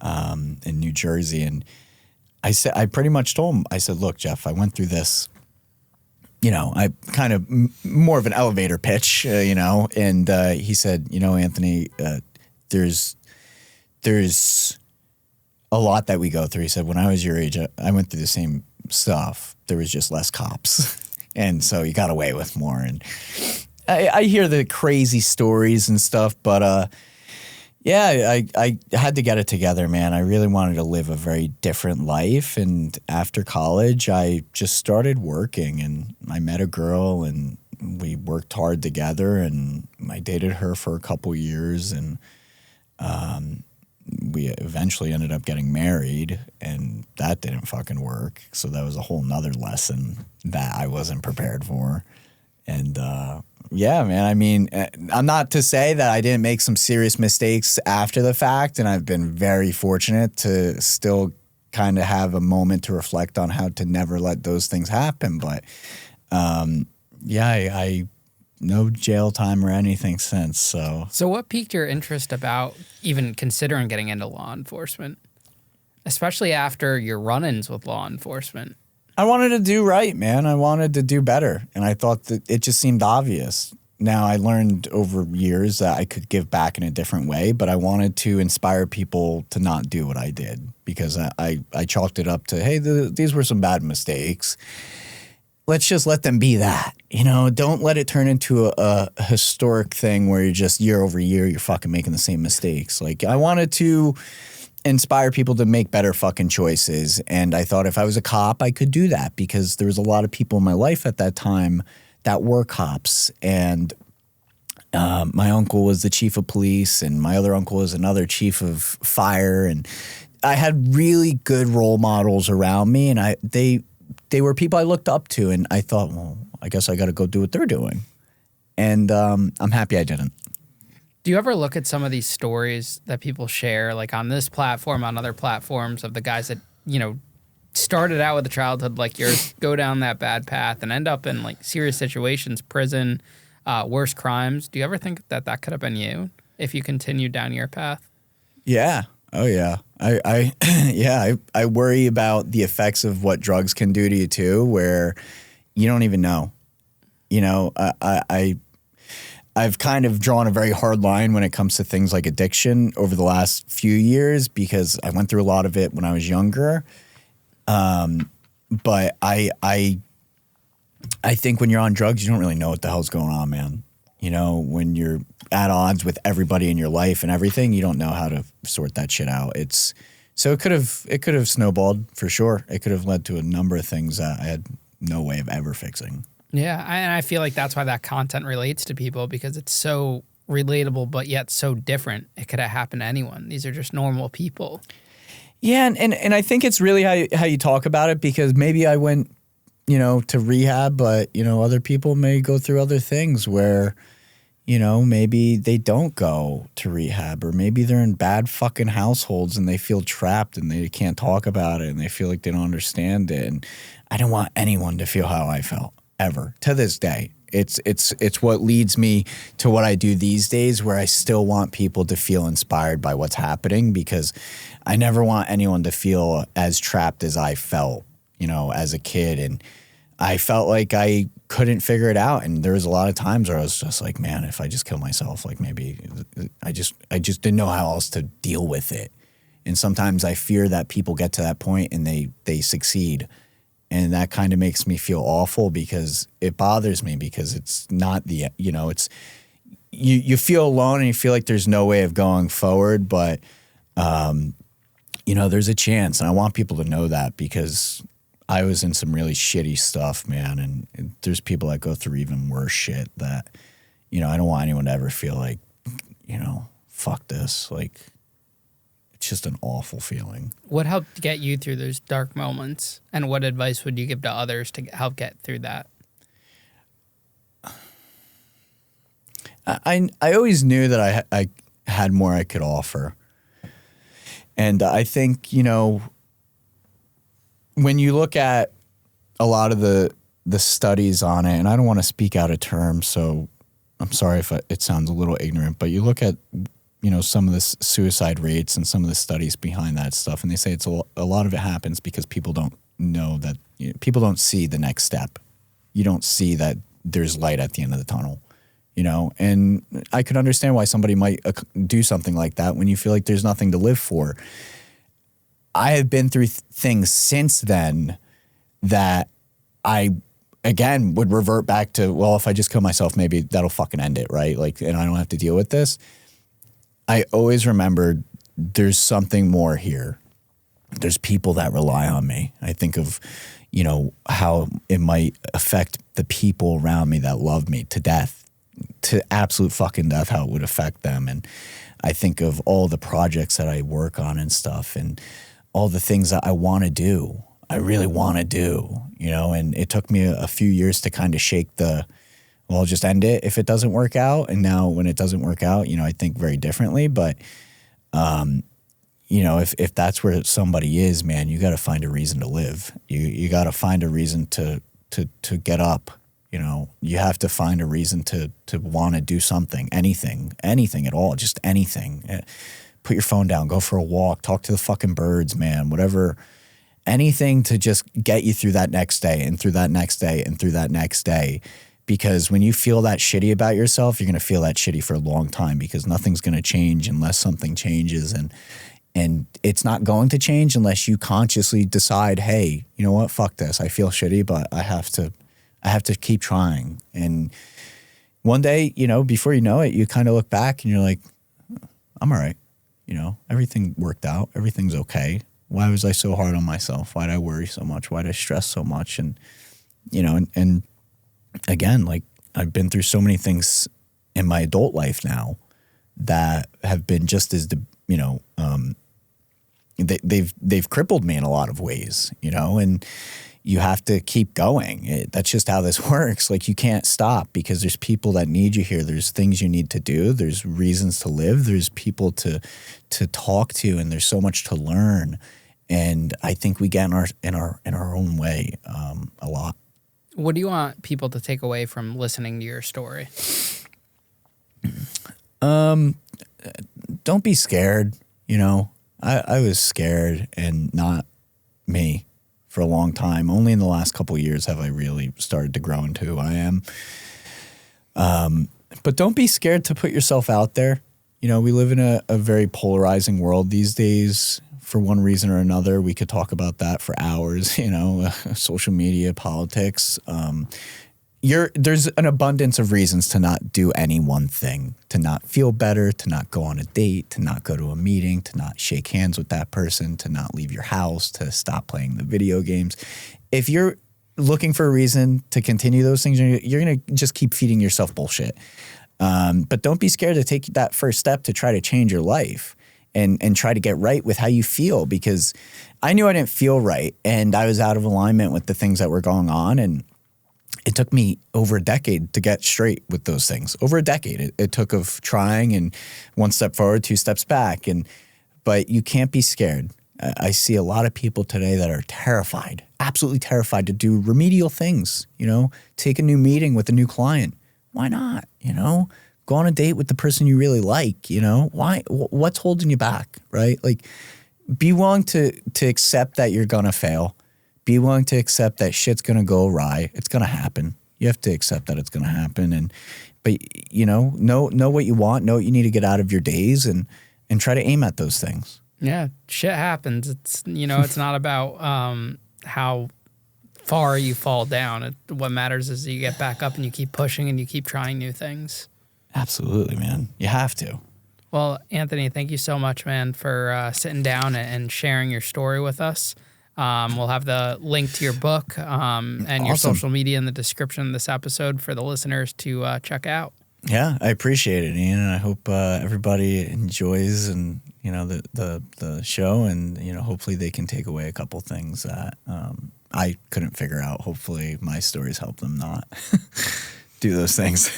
in New Jersey. And I pretty much told him, I said, look, Jeff, I went through this. You know, I kind of more of an elevator pitch, you know. And he said, you know, Anthony, there's a lot that we go through. He said, when I was your age, I went through the same stuff. There was just less cops. And so you got away with more. And I hear the crazy stories and stuff, but yeah, I had to get it together, man. I really wanted to live a very different life. And after college, I just started working, and I met a girl, and we worked hard together, and I dated her for a couple years, and we eventually ended up getting married, and that didn't fucking work. So that was a whole nother lesson that I wasn't prepared for. And yeah, man, I mean, I'm not to say that I didn't make some serious mistakes after the fact, and I've been very fortunate to still kind of have a moment to reflect on how to never let those things happen. But yeah, no jail time or anything since. So what piqued your interest about even considering getting into law enforcement, especially after your run-ins with law enforcement? I wanted to do right, man. I wanted to do better. And I thought that it just seemed obvious. Now, I learned over years that I could give back in a different way, but I wanted to inspire people to not do what I did, because I chalked it up to, hey, these were some bad mistakes. Let's just let them be that. Don't let it turn into a historic thing where you're just year over year, you're fucking making the same mistakes. Like, I wanted to inspire people to make better fucking choices. And I thought if I was a cop, I could do that, because there was a lot of people in my life at that time that were cops. And my uncle was the chief of police, and my other uncle was another chief of fire. And I had really good role models around me, and they were people I looked up to. And I thought, well, I guess I got to go do what they're doing. And I'm happy I didn't. Do you ever look at some of these stories that people share, like on this platform, on other platforms, of the guys that, started out with a childhood like yours, go down that bad path and end up in like serious situations, prison, worse crimes? Do you ever think that could have been you if you continued down your path? Yeah. Oh yeah. I worry about the effects of what drugs can do to you too, where you don't even know. I've kind of drawn a very hard line when it comes to things like addiction over the last few years, because I went through a lot of it when I was younger. But I think when you're on drugs, you don't really know what the hell's going on, man. When you're at odds with everybody in your life and everything, you don't know how to sort that shit out. So it could have snowballed for sure. It could have led to a number of things that I had no way of ever fixing. Yeah, and I feel like that's why that content relates to people, because it's so relatable but yet so different. It could have happened to anyone. These are just normal people. Yeah, and I think it's really how you talk about it, because maybe I went, to rehab, but, other people may go through other things where, maybe they don't go to rehab, or maybe they're in bad fucking households and they feel trapped and they can't talk about it and they feel like they don't understand it. And I don't want anyone to feel how I felt. Ever to this day. It's what leads me to what I do these days, where I still want people to feel inspired by what's happening, because I never want anyone to feel as trapped as I felt, as a kid. And I felt like I couldn't figure it out. And there was a lot of times where I was just like, man, if I just kill myself, like maybe I just didn't know how else to deal with it. And sometimes I fear that people get to that point and they succeed. And that kind of makes me feel awful, because it bothers me, because it's not it's you feel alone and you feel like there's no way of going forward, but there's a chance. And I want people to know that, because I was in some really shitty stuff, man. And there's people that go through even worse shit that, I don't want anyone to ever feel like, fuck this. Like, it's just an awful feeling. What helped get you through those dark moments, and what advice would you give to others to help get through that? I always knew that I had more I could offer. And I think, when you look at a lot of the studies on it, and I don't want to speak out of term, so I'm sorry if it sounds a little ignorant, but you look at some of the suicide rates and some of the studies behind that stuff, and they say it's a lot of it happens because people don't know that, people don't see the next step. You don't see that there's light at the end of the tunnel, and I could understand why somebody might do something like that when you feel like there's nothing to live for. I have been through things since then that I, again, would revert back to, well, if I just kill myself, maybe that'll fucking end it, right? Like, and I don't have to deal with this. I always remembered there's something more here. There's people that rely on me. I think of, how it might affect the people around me that love me to death, to absolute fucking death, how it would affect them. And I think of all the projects that I work on and stuff, and all the things that I want to do. I really want to do, and it took me a few years to kind of shake well, I'll just end it if it doesn't work out. And now when it doesn't work out, I think very differently. But, if that's where somebody is, man, you got to find a reason to live. You got to find a reason to get up You know, you have to find a reason to want to do something, anything at all, just anything. Put your phone down, go for a walk, talk to the fucking birds, man, whatever. Anything to just get you through that next day and through that next day and through that next day. Because when you feel that shitty about yourself, you're going to feel that shitty for a long time, because nothing's going to change unless something changes. And it's not going to change unless you consciously decide, hey, you know what, fuck this. I feel shitty, but I have to keep trying. And one day, you know, before you know it, you kind of look back and you're like, I'm all right. You know, everything worked out. Everything's okay. Why was I so hard on myself? Why did I worry so much? Why did I stress so much? And, you know, and again, like, I've been through so many things in my adult life now that have been just as, you know, they've crippled me in a lot of ways, you know, and you have to keep going. That's just how this works. Like, you can't stop, because there's people that need you here. There's things you need to do. There's reasons to live. There's people to talk to, and there's so much to learn. And I think we get in our own way a lot. What do you want people to take away from listening to your story? Don't be scared. You know, I was scared, and not me, for a long time. Only in the last couple of years have I really started to grow into who I am. But don't be scared to put yourself out there. You know, we live in a very polarizing world these days. For one reason or another, we could talk about that for hours, you know, social media, politics. There's an abundance of reasons to not do any one thing, to not feel better, to not go on a date, to not go to a meeting, to not shake hands with that person, to not leave your house, to stop playing the video games. If you're looking for a reason to continue those things, you're going to just keep feeding yourself bullshit. But don't be scared to take that first step to try to change your life. And try to get right with how you feel, because I knew I didn't feel right, and I was out of alignment with the things that were going on. And it took me over a decade to get straight with those things. Over a decade it took of trying, and one step forward, two steps back. But you can't be scared. I see a lot of people today that are terrified, absolutely terrified to do remedial things, you know, take a new meeting with a new client. Why not, you know? Go on a date with the person you really like, you know? Why? What's holding you back, right? Like, be willing to accept that you're going to fail. Be willing to accept that shit's going to go awry. It's going to happen. You have to accept that it's going to happen. But, you know what you want, know what you need to get out of your days, and try to aim at those things. Yeah, shit happens. It's, you know, it's not about how far you fall down. What matters is that you get back up and you keep pushing and you keep trying new things. Absolutely, man. You have to. Well, Anthony, thank you so much, man, for sitting down and sharing your story with us. We'll have the link to your book and your social media in the description of this episode for the listeners to check out. Yeah, I appreciate it, Ian, and I hope everybody enjoys, and you know, the show, and you know, hopefully they can take away a couple things that I couldn't figure out. Hopefully my stories help them not do those things.